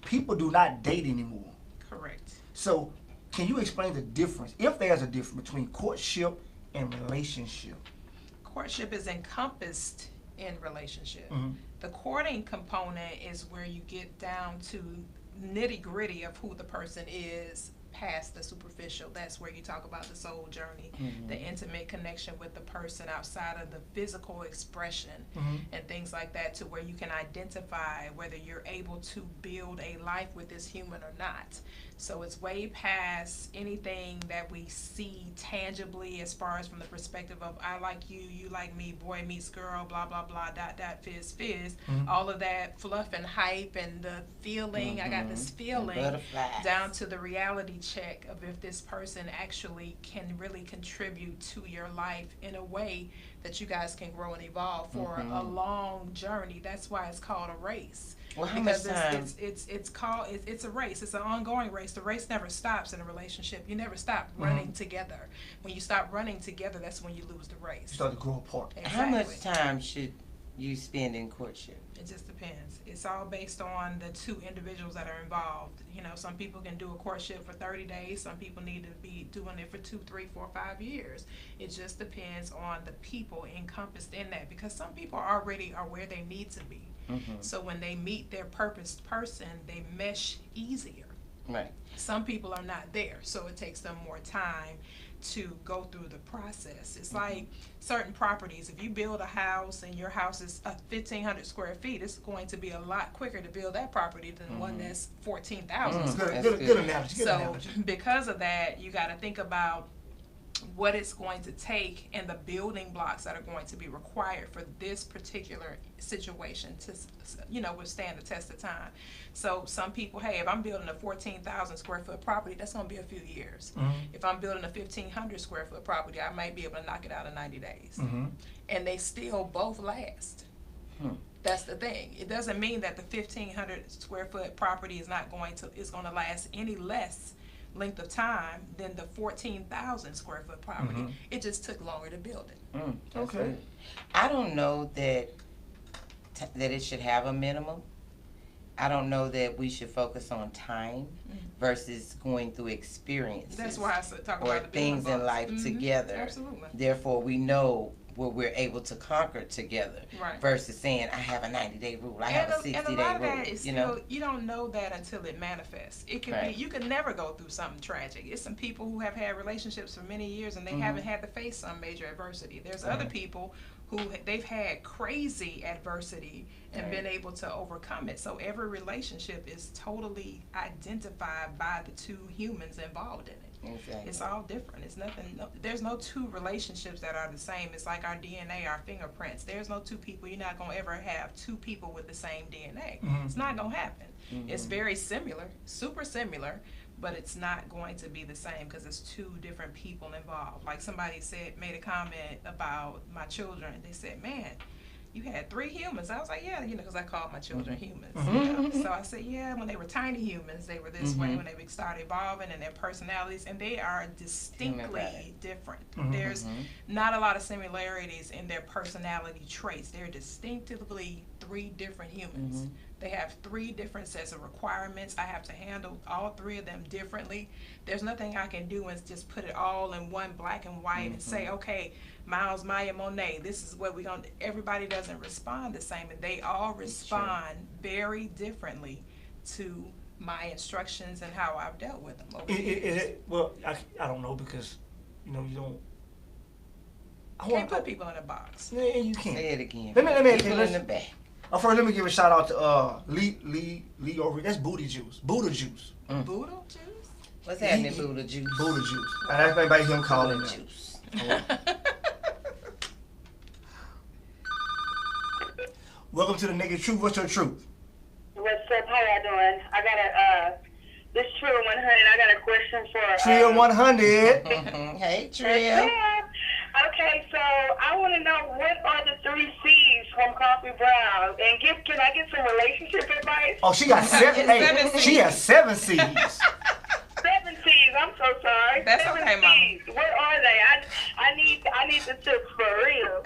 S1: People do not date anymore.
S3: Correct.
S1: So, can you explain the difference, if there's a difference, between courtship and relationship?
S3: Courtship is encompassed in relationship. The courting component is where you get down to nitty gritty of who the person is past the superficial. That's where you talk about the soul journey, the intimate connection with the person outside of the physical expression and things like that, to where you can identify whether you're able to build a life with this human or not. So it's way past anything that we see tangibly, as far as from the perspective of I like you, you like me, boy meets girl, blah, blah, blah, dot, dot, fizz, fizz. All of that fluff and hype and the feeling, I got this feeling, down to the reality check of if this person actually can really contribute to your life in a way that you guys can grow and evolve for a long journey. That's why it's called a race.
S2: Well, how
S3: Because
S2: much time?
S3: it's a race. It's an ongoing race. The race never stops in a relationship. You never stop running together. When you stop running together, that's when you lose the race.
S1: You start to grow apart.
S3: Exactly.
S2: How much time should you spend in courtship?
S3: It just depends. It's all based on the two individuals that are involved. You know, some people can do a courtship for 30 days. Some people need to be doing it for 2, 3, 4, 5 years. It just depends on the people encompassed in that, because some people already are where they need to be. So when they meet their purposed person, they mesh easier.
S2: Right.
S3: Some people are not there, so it takes them more time to go through the process. It's like certain properties. If you build a house and your house is 1,500 square feet, it's going to be a lot quicker to build that property than one that's 14,000 square feet.
S1: Good analogy.
S3: So because of that, you got to think about what it's going to take and the building blocks that are going to be required for this particular situation to, you know, withstand the test of time. So some people, hey, if I'm building a 14,000 square foot property, that's going to be a few years. If I'm building a 1,500 square foot property, I might be able to knock it out in 90 days. And they still both last. That's the thing. It doesn't mean that the 1,500 square foot property is going to last any less length of time than the 14,000 square foot property. It just took longer to build it.
S1: Okay.
S2: Good. I don't know that it should have a minimum. I don't know that we should focus on time versus going through experiences.
S3: That's why I talk
S2: or
S3: about the
S2: things in life together.
S3: Absolutely.
S2: Therefore, we know what we're able to conquer together,
S3: right,
S2: versus saying I have a 90-day rule, I have a 60-day rule.
S3: And a lot of that is still, you don't know that until it manifests. It can be, you can never go through something tragic. It's some people who have had relationships for many years and they haven't had to face some major adversity. There's other people who they've had crazy adversity and been able to overcome it. So every relationship is totally identified by the two humans involved in it.
S2: Exactly.
S3: It's all different. It's nothing. There's no two relationships that are the same. It's like our DNA, our fingerprints. There's no two people. You're not gonna ever have two people with the same DNA. It's not gonna happen. It's very similar, super similar, but it's not going to be the same because it's two different people involved. Like somebody made a comment about my children. They said, "Man, you had 3 humans." I was like, yeah, because I called my children humans. So I said, yeah, when they were tiny humans, they were this way. When they started evolving and their personalities, and they are distinctly different. There's not a lot of similarities in their personality traits. They're distinctively 3 different humans. They have 3 different sets of requirements. I have to handle all 3 of them differently. There's nothing I can do and just put it all in one black and white and say, okay, Miles, Maya, Monet, this is what we're going to, everybody doesn't respond the same, and they all respond very differently to my instructions and how I've dealt with them over the years.
S1: Well, I don't know, because, you don't.
S3: You can't put people in a box.
S1: Yeah, you can't.
S2: Say it again.
S1: Let me
S2: people in the back.
S1: First, let me give a shout out to Lee over. That's Booty Juice. Buddha Juice.
S3: Buddha juice?
S2: What's happening, Buddha Juice?
S1: Buddha Juice. That's everybody him calling
S2: Buddha
S1: that.
S2: Juice.
S1: Welcome to the Naked Truth. What's your truth?
S4: What's up? How y'all doing? I got this Trio 100. I got a question for
S1: Trio 100.
S2: Hey, Trio.
S4: Yeah. Okay, so I want to know, what are the 3 C's from Coffee Brown? And can I get some relationship advice?
S1: Oh, she got 7. Hey, she has 7 C's.
S4: 7 C's. I'm so sorry.
S3: That's
S4: 7
S3: okay,
S4: C's. What are they? I need the tips for real.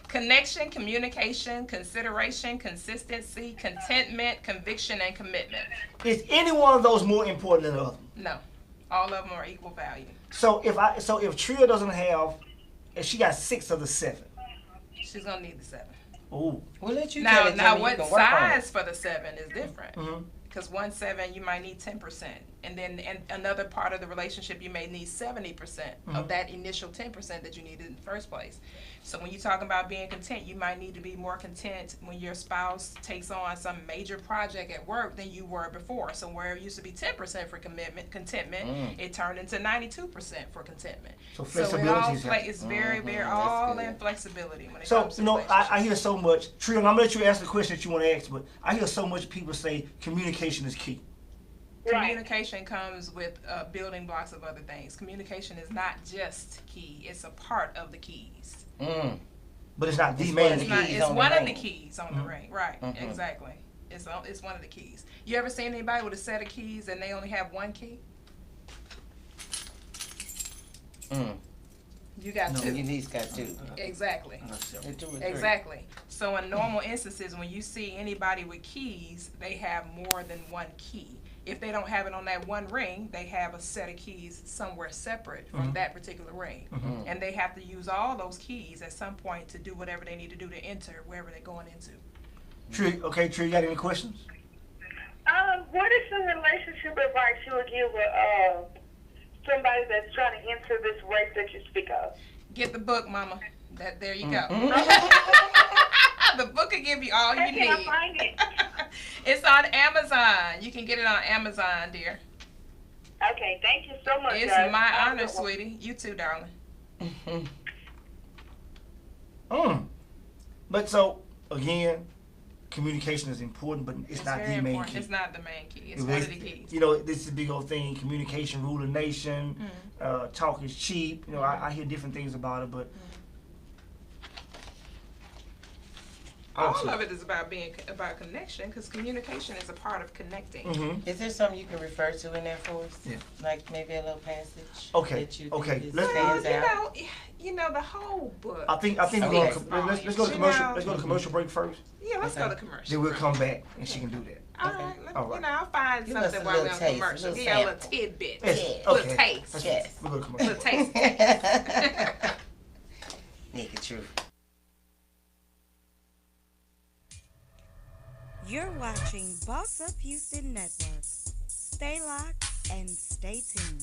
S3: Connection, communication, consideration, consistency, contentment, conviction, and commitment.
S1: Is any one of those more important than the other?
S3: No, all of them are equal value.
S1: So if Trio doesn't have, if she got 6 of the 7,
S3: she's gonna need the 7.
S1: ooh.
S2: We'll let you tell it,
S3: Now
S2: Jimmy,
S3: what
S2: you can work on it.
S3: size for the 7 is different. Because 1 7 you might need 10%, and then another part of the relationship you may need 70% of that initial 10% that you needed in the first place. So when you're talking about being content, you might need to be more content when your spouse takes on some major project at work than you were before. So where it used to be 10% for contentment, it turned into 92% for contentment.
S1: So flexibility
S3: is very, very all in flexibility when it
S1: So,
S3: comes to
S1: I hear so much, Trio, and I'm going to let you ask the question that you want to ask, but I hear so much people say communication is key.
S3: Communication comes with building blocks of other things. Communication is not just key; it's a part of the keys.
S1: But it's not the main key.
S3: It's one of the keys on the ring, right? Exactly. It's one of the keys. You ever seen anybody with a set of keys and they only have one key? You got
S1: No.
S3: two.
S2: Your niece got two.
S3: Exactly.
S2: They're 2 or 3.
S3: Exactly. So in normal instances, when you see anybody with keys, they have more than one key. If they don't have it on that one ring, they have a set of keys somewhere separate from that particular ring. And they have to use all those keys at some point to do whatever they need to do to enter wherever they're going into.
S1: Tree, okay, Tree, you got any questions?
S4: What is some relationship advice you would give somebody that's trying to enter this race that you speak of?
S3: Get the book, Mama. There you go. The book will give you all you need.
S4: Can I find it?
S3: It's on Amazon. You can get it on Amazon, dear.
S4: Okay, thank you so much,
S3: It's
S4: guys.
S3: my honor, sweetie. You too, darling.
S1: But so, again, communication is important, but it's not
S3: very
S1: the main
S3: important.
S1: key.
S3: It's not the main key. It's one of the keys.
S1: You know, this is a big old thing. Communication, rule the nation. Talk is cheap. You know, I hear different things about it, but
S3: all of it is about about connection, because communication is a part of connecting.
S2: Is there something you can refer to in there for us?
S1: Yeah.
S2: Like maybe a little passage?
S1: Okay,
S2: That you
S1: okay,
S2: think
S1: let's-
S2: stands out?
S3: You know the whole book.
S1: I think we're
S2: Okay.
S1: going. Let's go to commercial. Let's go to commercial break first.
S3: Yeah, let's go
S2: Okay.
S3: to commercial.
S1: Then we'll come back and she can do that.
S3: All right,
S1: All right.
S3: I'll find
S2: Give us
S3: something
S2: a
S3: while we're
S2: little
S3: on
S2: taste, a
S3: commercial.
S2: little
S3: Yeah, a little
S2: sample.
S3: tidbit,
S1: Yes,
S3: little
S1: okay.
S3: taste,
S1: That's
S2: Yes.
S1: We'll go to commercial.
S3: little taste.
S2: Naked truth.
S5: You're watching Boss Up Houston Network. Stay locked and stay tuned.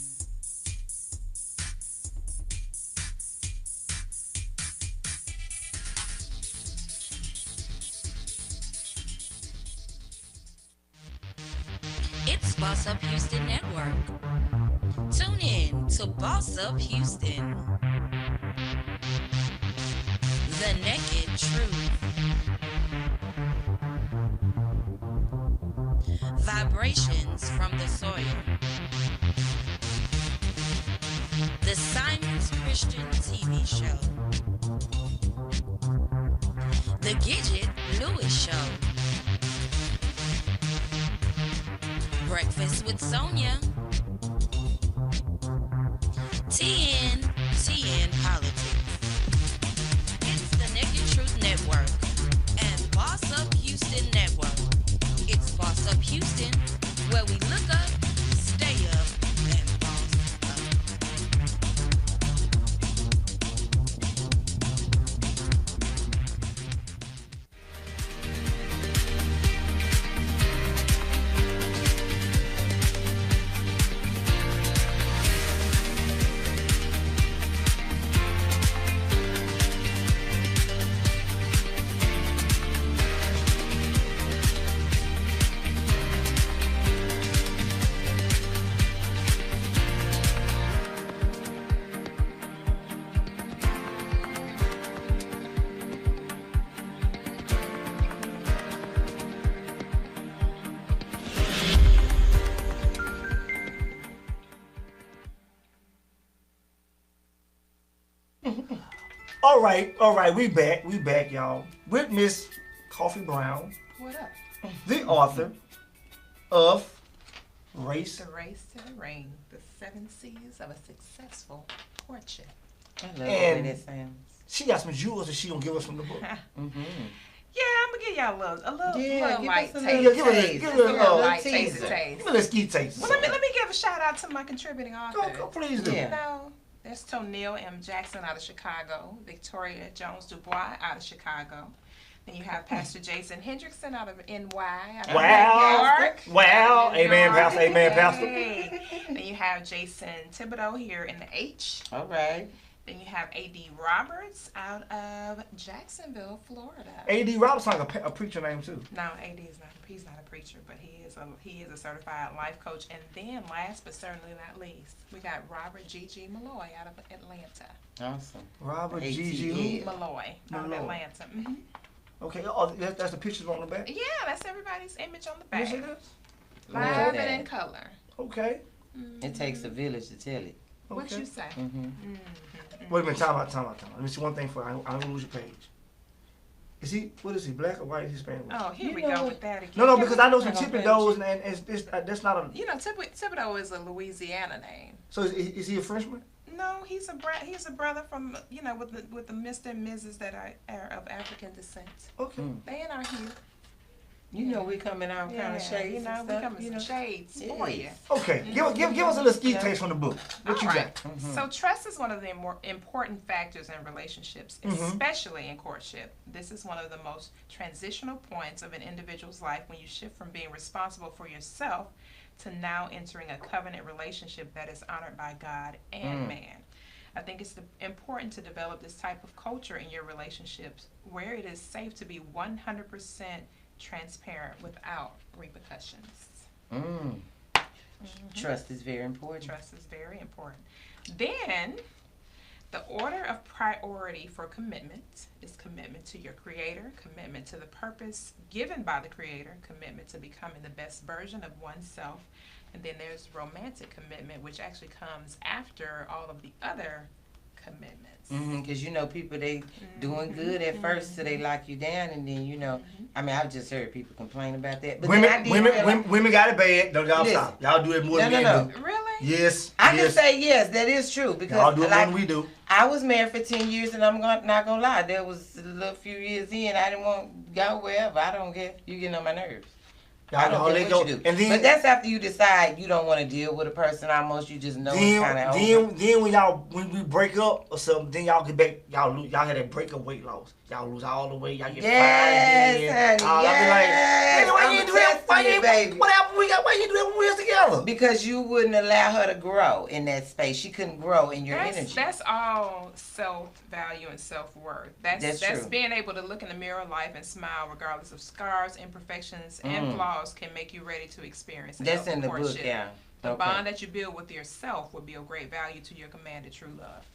S5: It's Boss Up Houston Network. Tune in to Boss Up Houston. The Naked Truth. Vibrations from the soil. The Simon's Christian TV show. The Gidget Lewis show. Breakfast with Sonia. TN Politics. It's the Naked Truth Network and Boss Up Houston Network. It's Boss Up Houston, where we look up, stay up, and boss up.
S1: All right, we back, y'all. With Miss Coffee Brown,
S3: What up?
S1: the author of Race.
S3: The Race to the Ring, the 7 C's of a Successful Courtship.
S2: I love the
S1: And-
S2: way that sounds.
S1: She got some jewels that she gonna give us from the book.
S3: Yeah, I'm gonna give y'all a little
S2: Yeah, give
S3: light
S2: us a
S3: taste.
S2: little
S1: Give it a-
S2: taste.
S1: give it
S2: Just
S1: a
S2: a
S1: little
S3: light
S2: teaser.
S3: taste.
S1: Give me a ski taste.
S3: Well, let me give a shout out to my contributing authors.
S1: Go, please do.
S2: Yeah.
S3: You know, there's Tonil M. Jackson out of Chicago, Victoria Jones Dubois out of Chicago. Then you have Pastor Jason Hendrickson out of NY, out of
S1: Wow.
S3: New York.
S1: Wow.
S3: Out of New
S1: Amen,
S3: York.
S1: Pastor. Amen, Pastor.
S3: Hey. Then you have Jason Thibodeau here in the H.
S2: All right.
S3: Then you have A.D. Roberts out of Jacksonville, Florida.
S1: A.D. Roberts like a preacher name too.
S3: No, A.D. is not. He's not a preacher, but he is a certified life coach. And then, last but certainly not least, we got Robert G.G. Malloy out of Atlanta.
S2: Awesome.
S1: Robert
S2: ATL.
S1: G.G.
S3: Malloy out of
S1: Malloy.
S3: Atlanta. Mm-hmm.
S1: Okay. Oh, that's the pictures on the back.
S3: Yeah, that's everybody's image on the back.
S1: Yes, it is.
S3: Live
S2: Okay.
S3: and in color.
S1: Okay.
S2: It takes a village to tell it.
S3: What
S1: Okay.
S3: you say?
S1: Wait a minute. Time out. Let me see one thing for you. I'm gonna lose your page. Is he? What is he? Black or white? Hispanic?
S3: Oh, here
S2: You
S3: we
S2: know
S3: go
S2: what?
S3: with that again.
S1: No, because I know some
S2: I'm gonna
S1: Thibodeau's, and that's not a.
S3: You know, Thibodeau is a Louisiana name.
S1: So is he a Frenchman?
S3: No, he's a brother from with the Mr. and Mrs. that are of African descent.
S1: Okay.
S3: They in our here.
S2: You know we coming out kind of shades and stuff.
S3: We coming some shades for you.
S1: Okay, give us a little ski taste from the book. What you got?
S3: So trust is one of the more important factors in relationships, especially in courtship. This is one of the most transitional points of an individual's life when you shift from being responsible for yourself to now entering a covenant relationship that is honored by God and man. I think it's important to develop this type of culture in your relationships where it is safe to be 100% transparent without repercussions.
S2: Trust is very important.
S3: Trust is very important. Then, the order of priority for commitment is commitment to your Creator, commitment to the purpose given by the Creator, commitment to becoming the best version of oneself, and then there's romantic commitment, which actually comes after all of the other commitments.
S2: Because people, they doing good at first, so they lock you down, and then I mean, I've just heard people complain about that. But
S1: women got it bad. Don't y'all stop. Y'all do it more than men do.
S3: Really?
S1: Yes.
S2: I can say yes, that is true, because
S1: y'all do it more than we do.
S2: I was married for 10 years, and I'm not gonna lie. There was a little few years in, I didn't want to go wherever. I don't care. You getting on my nerves. I don't care what you do. And then, but that's after you decide you don't want to deal with a person. Almost you just know it's kind of over.
S1: Then when we break up or something, then y'all get back. Y'all had that breakup weight loss. Y'all lose all the weight. Y'all get
S2: yes,
S1: fine again.
S2: Honey, yes.
S1: Why you do that? What happened? Why you do that when we was together?
S2: Because you wouldn't allow her to grow in that space. She couldn't grow in your energy.
S3: That's all self-value and self-worth. That's true. Being able to look in the mirror of life and smile regardless of scars, imperfections, and flaws can make you ready to experience.
S2: That's in the book, yeah.
S3: The bond that you build with yourself would be of great value to your commanded true love.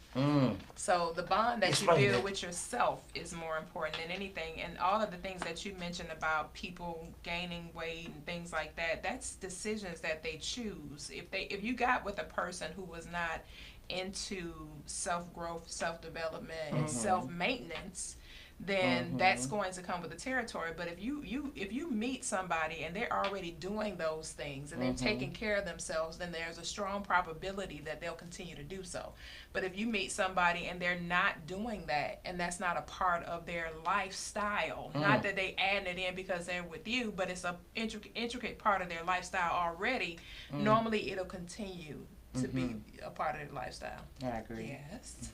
S3: So the bond that you build with yourself is more important than anything. And all of the things that you mentioned about people gaining weight and things like that, that's decisions that they choose. If you got with a person who was not into self-growth, self-development, and self-maintenance, then that's going to come with the territory. But if you meet somebody and they're already doing those things and they're taking care of themselves, then there's a strong probability that they'll continue to do so. But if you meet somebody and they're not doing that, and that's not a part of their lifestyle, not that they add it in because they're with you, but it's a intricate part of their lifestyle already, normally it'll continue to be a part of their lifestyle.
S2: I agree.
S3: Yes.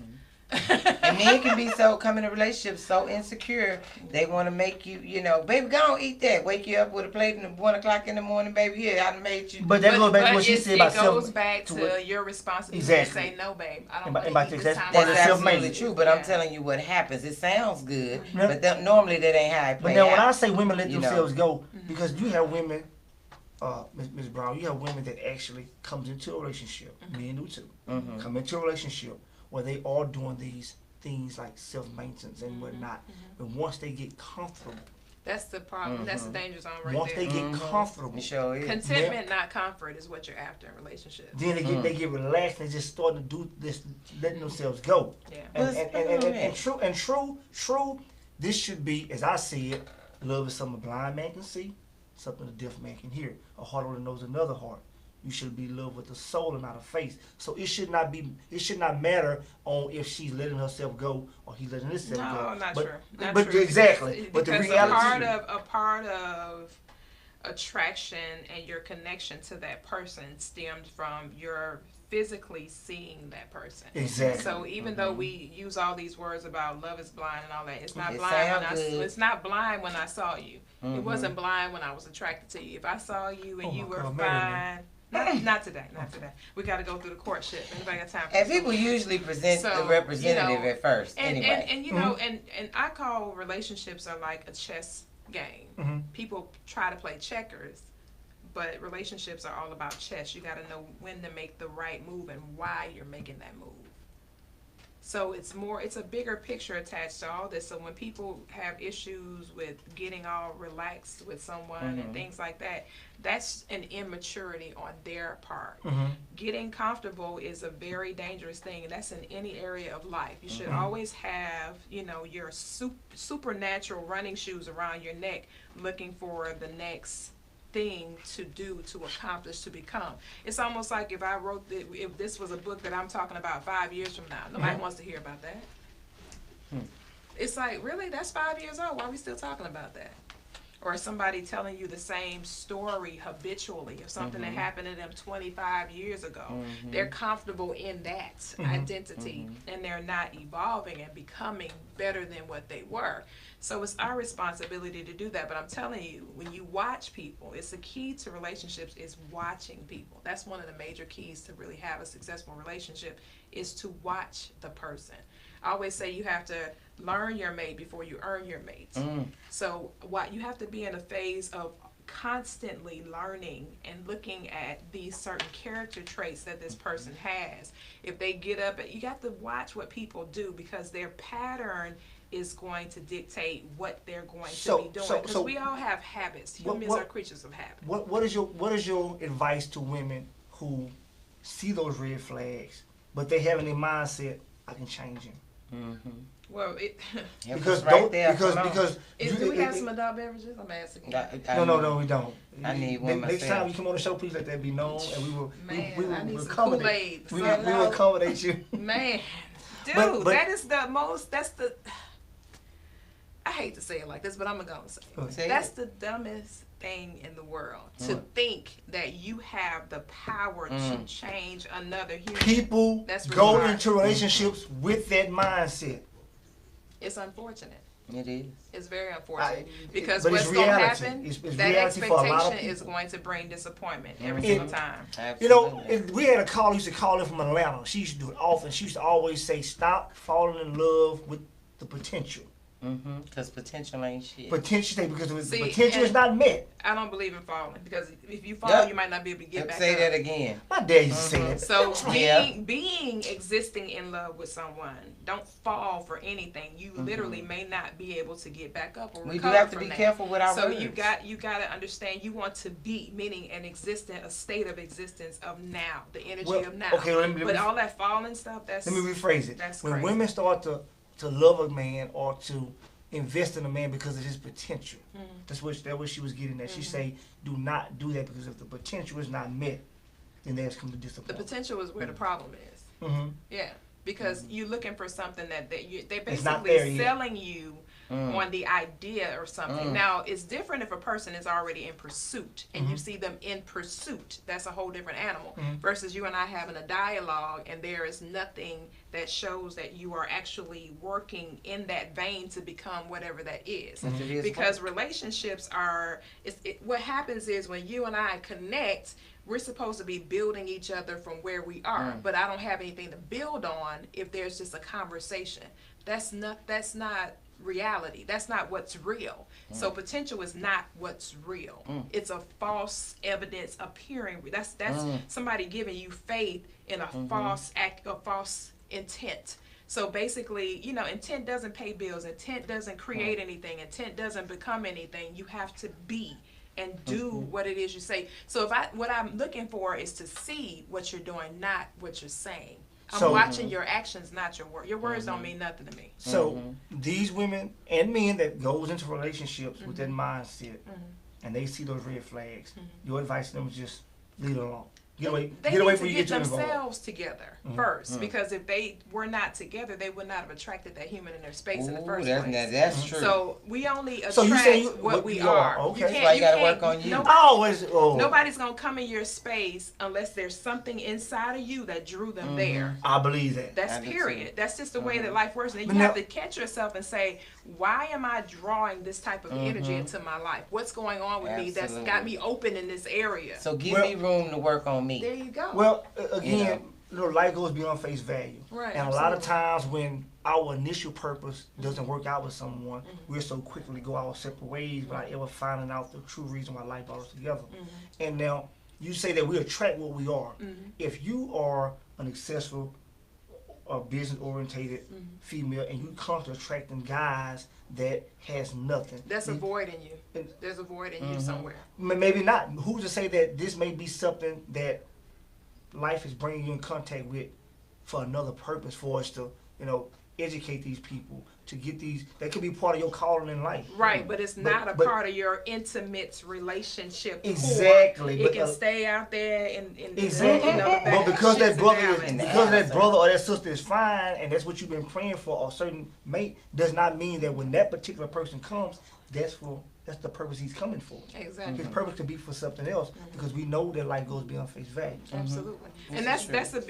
S2: And men can be come in a relationship so insecure, they want to make you, baby, go on, eat that. Wake you up with a plate at 1 o'clock in the morning, baby. Yeah, I made you.
S1: But that goes back to what she said about self.
S3: It goes back to your responsibility to say, no, babe, I don't want to eat this time.
S2: That's absolutely true, but I'm telling you what happens. It sounds good, but normally that ain't how it plays out.
S1: But now when I say women let themselves go, because you have women, Ms. Brown, you have women that actually comes into a relationship, men do too, come into a relationship where they are doing these things like self-maintenance and whatnot. But once they get comfortable,
S3: that's the problem. That's the danger zone right
S1: once
S3: there.
S1: Once they get comfortable,
S3: contentment, not comfort, is what you're after in relationships.
S1: Then they get relaxed and just start to do this, letting themselves go.
S3: Yeah.
S1: And true. This should be, as I see it, love is something a blind man can see, something a deaf man can hear. A heart only knows another heart. You should be in love with the soul and not a face. So it should not matter on if she's letting herself go or he's letting himself go.
S3: No, not true.
S1: But true. Exactly. But the reality,
S3: a part of attraction and your connection to that person stems from your physically seeing that person.
S1: Exactly.
S3: So even though we use all these words about love is blind and all that, it's not blind when I saw you. It wasn't blind when I was attracted to you. If I saw you and you were fine. Not today. We got to go through the courtship. Anybody got time for
S2: And people usually present the representative at first.
S3: And
S2: anyway.
S3: And I call relationships are like a chess game. People try to play checkers, but relationships are all about chess. You got to know when to make the right move and why you're making that move. So it's a bigger picture attached to all this. So when people have issues with getting all relaxed with someone and things like that, that's an immaturity on their part. Getting comfortable is a very dangerous thing, and that's in any area of life. You should always have, your supernatural running shoes around your neck, looking for the next thing to do, to accomplish, to become. It's almost like if this was a book that I'm talking about 5 years from now, nobody wants to hear about that. It's like, really? That's 5 years old. Why are we still talking about that? Or somebody telling you the same story habitually of something that happened to them 25 years ago. They're comfortable in that identity, and they're not evolving and becoming better than what they were. So it's our responsibility to do that. But I'm telling you, when you watch people, it's the key to relationships is watching people. That's one of the major keys to really have a successful relationship, is to watch the person. I always say you have to learn your mate before you earn your mate. So you have to be in a phase of constantly learning and looking at these certain character traits that this person has. If they get up, you got to watch what people do, because their pattern is going to dictate what they're going to be doing. Because we all have habits. Humans are creatures of habit.
S1: What is your advice to women who see those red flags, but they have in their mindset, I can change him?
S3: Well,
S1: because
S3: do we have some adult beverages? I'm asking.
S1: No, we don't.
S2: I need one myself.
S1: Next time you come on the show, please let that be known, and we will accommodate. We
S3: will
S1: accommodate you.
S3: Man, dude, that is the most. That's the. I hate to say it like this, but I'm gonna say it. That's the dumbest thing in the world, to think that you have the power to change another human.
S1: People go into relationships with that mindset.
S3: It's unfortunate.
S2: It is.
S3: It's very unfortunate, because what's going to happen, that expectation is going to bring disappointment every single time.
S2: Absolutely.
S1: You know, we had a caller who used to call in from Atlanta. She used to do it often. She used to always say, stop falling in love with the potential.
S2: Because potential ain't shit.
S1: Potential, because the potential is not met.
S3: I don't believe in falling, because if you fall, you might not be able to get back up.
S2: Say that again.
S1: My dad used to say that.
S3: So existing in love with someone, don't fall for anything. You literally may not be able to get back up or recover.
S2: We do have to be
S3: that.
S2: careful with our words.
S3: So you got to understand, you want to be, meaning a state of existence of now, the energy of now.
S1: Okay,
S3: but all that falling stuff,
S1: let me rephrase it.
S3: That's
S1: when
S3: crazy.
S1: Women start to love a man or to invest in a man because of his potential. That's what she was getting at. She say, do not do that, because if the potential is not met, then there's come to disappointment.
S3: The potential is where the problem is. Yeah, because you're looking for something they're basically selling you on the idea or something. Now, it's different if a person is already in pursuit and you see them in pursuit. That's a whole different animal versus you and I having a dialogue and there is nothing that shows that you are actually working in that vein to become whatever that is. Because relationships are, what happens is when you and I connect, we're supposed to be building each other from where we are, but I don't have anything to build on if there's just a conversation. That's not reality. That's not what's real. So potential is not what's real. It's a false evidence appearing. That's somebody giving you faith in a false act, a false intent. So basically, intent doesn't pay bills. Intent doesn't create anything. Intent doesn't become anything. You have to be and do what it is you say. So what I'm looking for is to see what you're doing, not what you're saying. I'm watching your actions, not your words. Your words don't mean nothing to me.
S1: So these women and men that goes into relationships with that mindset, and they see those red flags, your advice to them is just leave it alone. Get away before you get too involved.
S3: Themselves together first, because if they were not together, they would not have attracted that human in their space in the first place.
S2: That's true.
S3: So we only attract what we are.
S1: Okay.
S2: That's why you got to work on you.
S3: Nobody's going to come in your space unless there's something inside of you that drew them there.
S1: I believe that.
S3: That's period. That's just the way that life works. And then you have to catch yourself and say, why am I drawing this type of energy into my life? What's going on with me that's got me open in this area?
S2: So give me room to work on me.
S3: There you go.
S1: Well, again, life goes beyond face value.
S3: Right.
S1: And a lot of times when our initial purpose doesn't work out with someone, we're so quickly go our separate ways without ever finding out the true reason why life brought us together. And now, you say that we attract what we are. If you are an successful or business-orientated female and you come to attracting guys that has nothing.
S3: That's a void in you. There's a void in you somewhere.
S1: Maybe not. Who's to say that this may be something that life is bringing you in contact with for another purpose, for us to, educate these people, to get these. That could be part of your calling in life.
S3: Right, but it's not a part of your intimate relationship.
S1: Exactly.
S3: It can stay out there in
S1: exactly.
S3: You know,
S1: but because that brother or that sister is fine, and that's what you've been praying for, a certain mate, does not mean that when that particular person comes, that's the purpose he's coming for.
S3: Exactly.
S1: His purpose could be for something else, because we know that life goes beyond face value.
S3: Absolutely. And that's a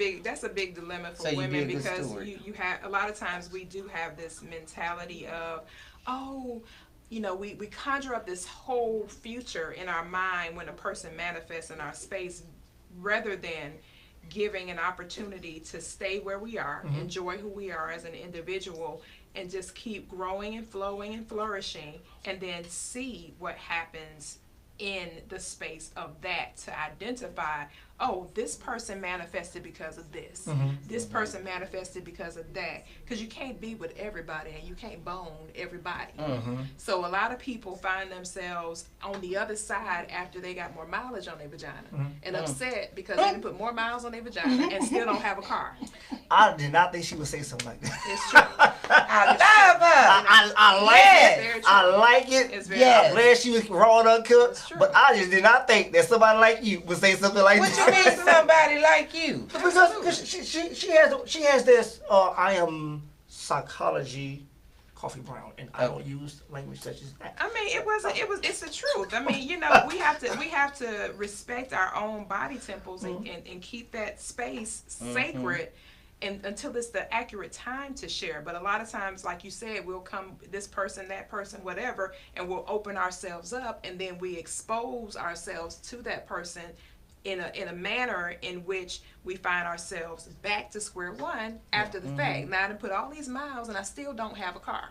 S3: big dilemma for women, because you have a lot of times we do have this mentality of, oh, you know, we conjure up this whole future in our mind when a person manifests in our space, rather than giving an opportunity to stay where we are, enjoy who we are as an individual, and just keep growing and flowing and flourishing, and then see what happens in the space of that, to identify, oh, this person manifested because of this. This person manifested because of that. Because you can't be with everybody, and you can't bone everybody. So a lot of people find themselves on the other side after they got more mileage on their vagina, and upset because they didn't put more miles on their vagina and still don't have a car.
S1: I did not think she would say something like that.
S3: It's true.
S2: I love her.
S1: I like it. I like it.
S3: It's very
S1: I'm glad she was raw and uncut. But I just did not think that somebody like you would say something like that.
S2: What you mean somebody like you?
S1: Because she has this I am psychology coffee brown, and I don't use language such as that.
S3: I mean, it's the truth. I mean, you know, we have to respect our own body temples and keep that space sacred, and until it's the accurate time to share. But a lot of times, like you said, we'll come, this person, that person, whatever, and we'll open ourselves up, and then we expose ourselves to that person in a manner in which we find ourselves back to square one after the fact. Now I done put all these miles and I still don't have a car.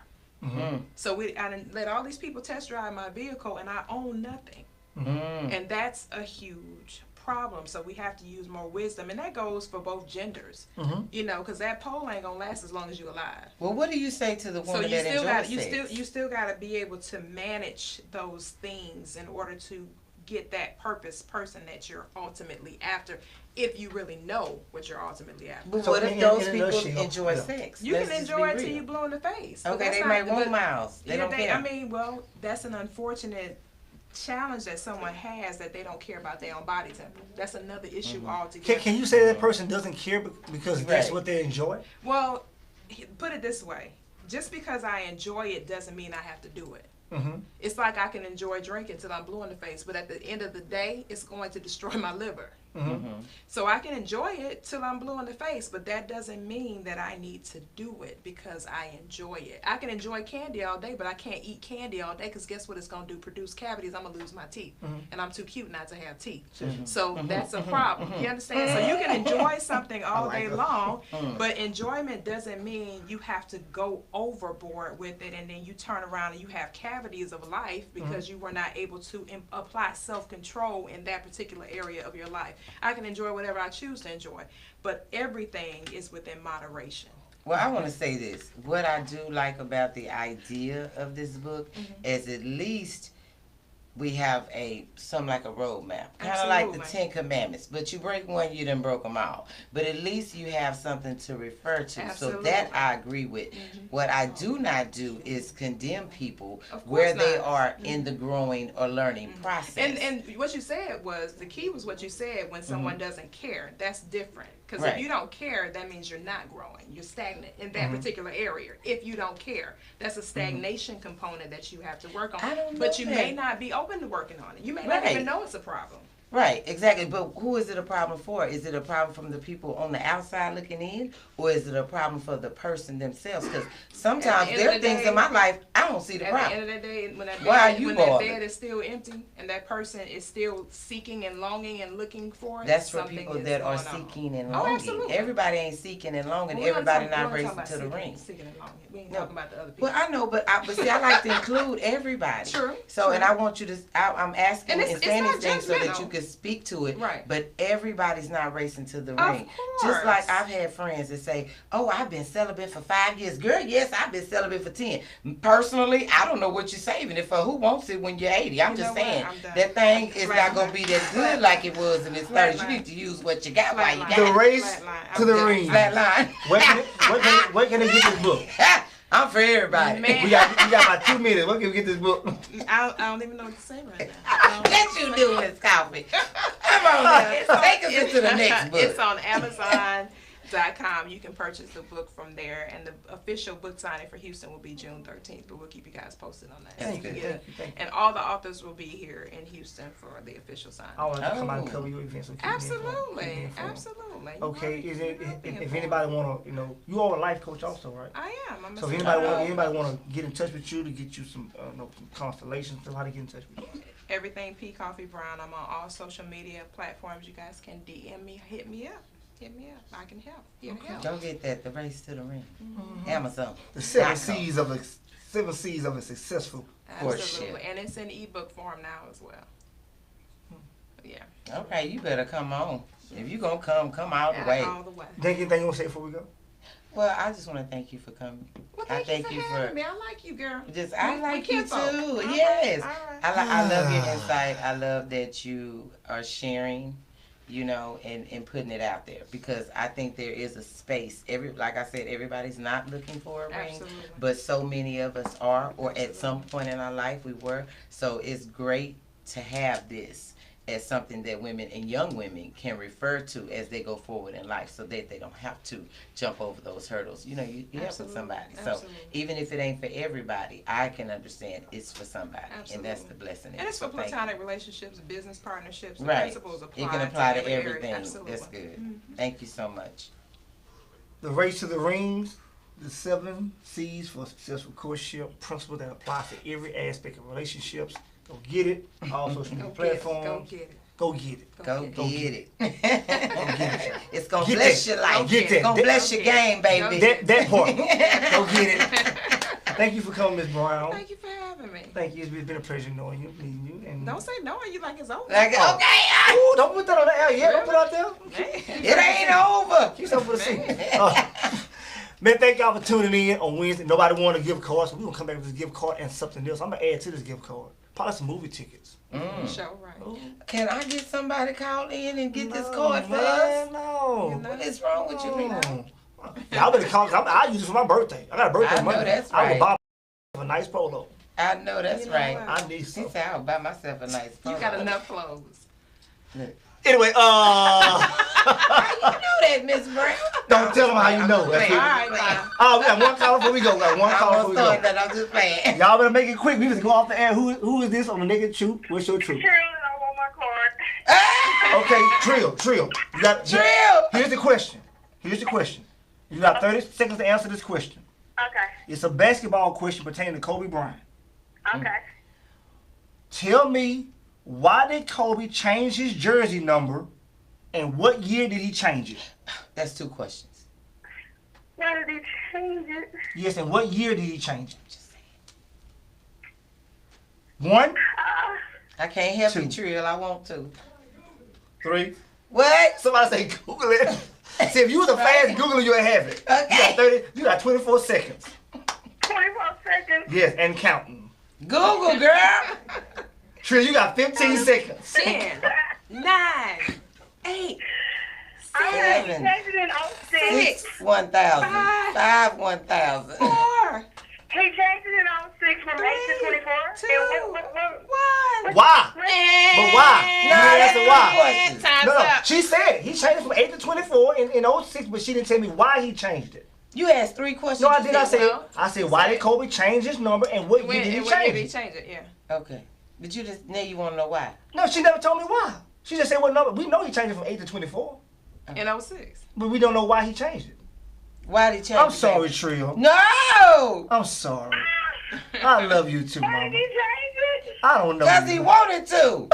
S3: So I done let all these people test drive my vehicle and I own nothing. And that's a huge problem. So we have to use more wisdom, and that goes for both genders. You know, because that pole ain't gonna last as long as you're alive.
S2: Well, what do you say to the woman that enjoys sex?
S3: You still got to be able to manage those things in order to get that person that you're ultimately after, if you really know what you're ultimately after.
S2: But what if those people enjoy sex?
S3: You can enjoy it till you blue in the face.
S2: Okay, they might want miles. They don't care.
S3: I mean, well, that's an unfortunate challenge that someone has, that they don't care about their own body temple. That's another issue altogether.
S1: Can you say that person doesn't care because that's what they enjoy?
S3: Well, put it this way. Just because I enjoy it doesn't mean I have to do it. It's like I can enjoy drinking till I'm blue in the face, but at the end of the day, it's going to destroy my liver. So I can enjoy it till I'm blue in the face, but that doesn't mean that I need to do it because I enjoy it. I can enjoy candy all day, but I can't eat candy all day, because guess what it's going to do? Produce cavities. I'm going to lose my teeth. And I'm too cute not to have teeth. So that's a problem. You understand? So you can enjoy something all day long, but enjoyment doesn't mean you have to go overboard with it, and then you turn around and you have cavities of life because you were not able to apply self-control in that particular area of your life. I can enjoy whatever I choose to enjoy, but everything is within moderation.
S2: Well, I want to say this. What I do like about the idea of this book is at least we have something like a roadmap, kind of like the 10 Commandments. But you break one, you done broke them all. But at least you have something to refer to.
S3: Absolutely.
S2: So that I agree with. What I do not do is condemn people where they are in the growing or learning process.
S3: And what you said was, the key was what you said, when someone doesn't care. That's different. Because if you don't care, that means you're not growing. You're stagnant in that particular area. If you don't care, that's a stagnation component that you have to work on. But you may not be open to working on it. You may not even know it's a problem.
S2: Right, exactly. But who is it a problem for? Is it a problem from the people on the outside looking in, or is it a problem for the person themselves? Because sometimes there are things in my life I don't see the problem.
S3: At the end of the day, when that bed is still empty and that person is still seeking and longing and looking for it,
S2: that's for people that are seeking and longing.
S3: Absolutely.
S2: Everybody ain't seeking and longing. Everybody not racing to the ring.
S3: Seeking and longing. We ain't talking about the other people.
S2: Well, I know, but see, I like to include everybody.
S3: True.
S2: So, and I want you to, I'm asking
S3: and
S2: and saying these things so that
S3: judgmental.
S2: you can speak to it.
S3: Right.
S2: But everybody's not racing to the
S3: Of
S2: ring.
S3: course.
S2: Just like I've had friends that say, oh, I've been celibate for 5 years. Girl, yes, I've been celibate for 10. Personally, I don't know what you're saving it for. Who wants it when you're 80? I'm just saying, that thing is not going to be that good like it was in its 30s. You need to use what you got while you got it.
S1: The race to the ring.
S2: Flat line.
S1: Where can they get this book?
S2: I'm for everybody.
S3: Man.
S1: We got about 2 minutes. When can we get this book?
S3: I don't even know what to say right now.
S2: What you do is coffee. Come on now. Take us into the next book.
S3: It's on Amazon.com. You can purchase the book from there, and the official book signing for Houston will be June 13th, but we'll keep you guys posted on that.
S2: That's
S3: So you
S2: good.
S3: can get
S1: Thank you.
S3: and all the authors will be here in Houston for the official signing.
S1: I want to come out and cover your events. So keep me informed.
S3: Absolutely. Absolutely. You
S1: Okay,
S3: know,
S1: is
S3: you
S1: it
S3: know, be
S1: if
S3: informed.
S1: anybody want to, you are a life coach also, right?
S3: I am. I'm a
S1: So if anybody want to get in touch with you to get you some some constellations, so how to get in touch with you?
S3: Everything P Coffee Brown. I'm on all social media platforms. You guys can DM me, hit me up. I can help. Here to help.
S2: Go get that. The Race to the Ring. Amazon.
S1: The seven
S2: .com.
S1: C's of a successful.
S3: Absolutely. And it's in ebook form now as well. Yeah.
S2: Okay, you better come on. If you gonna come all the way.
S3: All the way.
S1: Anything you want to say before we go?
S2: Well, I just want to thank you for coming.
S3: Well,
S2: I
S3: thank you for having me. I like you, girl.
S2: I
S3: We
S2: like you
S3: kinfolk.
S2: too.
S3: All right,
S2: Yes.
S3: all right.
S2: I love your insight. I love that you are sharing, and putting it out there, because I think there is a space. Like I said, everybody's not looking for a ring,
S3: Absolutely.
S2: but so many of us are, or at some point in our life we were. So it's great to have this as something that women and young women can refer to as they go forward in life, so that they don't have to jump over those hurdles. You helping
S3: Absolutely.
S2: somebody.
S3: Absolutely.
S2: So even if it ain't for everybody, I can understand it's for somebody.
S3: Absolutely.
S2: And that's the blessing.
S3: And it's for
S2: So thank you.
S3: platonic relationships, business partnerships. The
S2: Right.
S3: principles apply.
S2: It can apply to
S3: every area.
S2: everything.
S3: Absolutely.
S2: That's good. Thank you so much.
S1: The Race to the Rings, the 7 C's for successful courtship, principle that applies to every aspect of relationships. Go get it. All social media
S3: Go get it.
S1: platforms.
S3: Go get it.
S1: Go get it.
S2: Go
S3: Go
S2: get it.
S1: it.
S2: It's gonna
S1: Get
S2: bless
S1: that.
S2: your life.
S1: Get
S2: It's
S1: that.
S2: gonna bless your game, baby.
S1: That part. Go get it. Thank you for coming, Ms. Brown.
S3: Thank you for having me.
S1: Thank you. It's been a pleasure knowing you, meeting you. And
S3: Don't say no, you like it's over.
S2: Like,
S1: Oh.
S2: okay,
S1: Ooh, don't put that on the air yet. Don't put it out there.
S2: it ain't over.
S1: Keep something for the scene. Man, thank y'all for tuning in on Wednesday. Nobody wanted a gift card, so we're going to come back with this gift card and something else. I'm going to add to this gift card. Probably some movie tickets.
S3: Show right.
S1: Ooh.
S2: Can I get somebody call in and get this card for
S1: man,
S2: us?
S1: No.
S2: What is wrong with you, man?
S1: No. Y'all better call, because I use it for my birthday. I got a birthday
S2: I know
S1: Monday.
S2: that's
S1: I
S2: right.
S1: will buy a nice polo.
S2: I know that's
S3: You know
S2: right.
S3: what?
S1: I need
S2: She
S1: some.
S2: said I'll buy myself a nice
S3: You
S2: polo.
S3: got enough clothes.
S1: Anyway,
S2: How you know that, Miss Brown?
S1: don't tell them how you know. That's
S3: All
S1: it.
S3: right, now.
S1: Oh, we got one call before we go. We got one call before we
S2: I'm
S1: go.
S2: I'm just playing.
S1: Y'all better make it quick. We just go off the air. Who is this on the Naked Truth? What's your truth?
S4: True, I want my card.
S1: Okay, Trill. You got
S2: Trill.
S1: Here's the question. You got 30 seconds to answer this question.
S4: Okay.
S1: It's a basketball question pertaining to Kobe Bryant.
S4: Okay.
S1: Tell me, why did Kobe change his jersey number, and what year did he change it?
S2: That's 2 questions.
S4: Why did he change it?
S1: Yes, and what year did he change it? 1,
S2: I can't help
S1: 2.
S2: you, Trill. I want to.
S1: 3.
S2: What?
S1: Somebody say Google it. See, if you was a fast Googler, you'll have it.
S2: Okay.
S1: You got 24 seconds.
S4: 24 seconds.
S1: Yes, and counting.
S2: Google, girl.
S1: Trill, you got 15 seconds.
S3: 10, 9, 8,
S4: I
S2: 7,
S4: changed it in 06.
S2: 6, 1,000. 5, 1,000.
S3: 4,
S4: He changed it in 06 from 8 to 24.
S3: 2,
S4: And
S3: 1.
S1: Why? But why? You didn't answer why.
S3: Time's
S1: No,
S3: up.
S1: she said it. He changed it from 8 to 24 in 06, but she didn't tell me why he changed it.
S2: You asked 3 questions.
S1: No, I
S2: You
S1: did. I
S2: said
S1: said, why did Kobe change his number, and what year did he
S3: When did he
S1: change it?
S3: change it? Yeah.
S2: Okay. But now you want to know why.
S1: No, she never told me why. She just said what number. We know he changed it from 8 to 24,
S3: In 06.
S1: but we don't know why he changed it.
S2: Why did he change
S1: I'm
S2: it,
S1: sorry,
S2: baby?
S1: Trill.
S2: No!
S1: I'm sorry. I love you too,
S4: why
S1: Mama.
S4: did he change it?
S1: I don't know.
S2: Because he wanted to.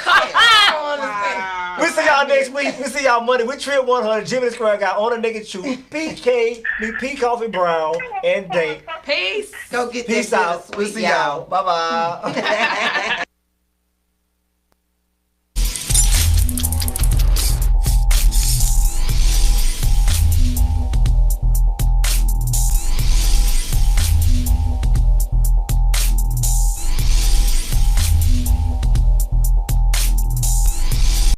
S2: I don't understand.
S1: We'll see y'all next week. We'll see y'all Monday. We Trill 100, Jimmy the Square Guy, on the Naked Truth, PK, me P Coffee Brown, and Dave.
S3: Peace.
S2: Go get
S1: Peace
S2: that
S1: out.
S2: sweet,
S1: We'll see y'all. Bye bye.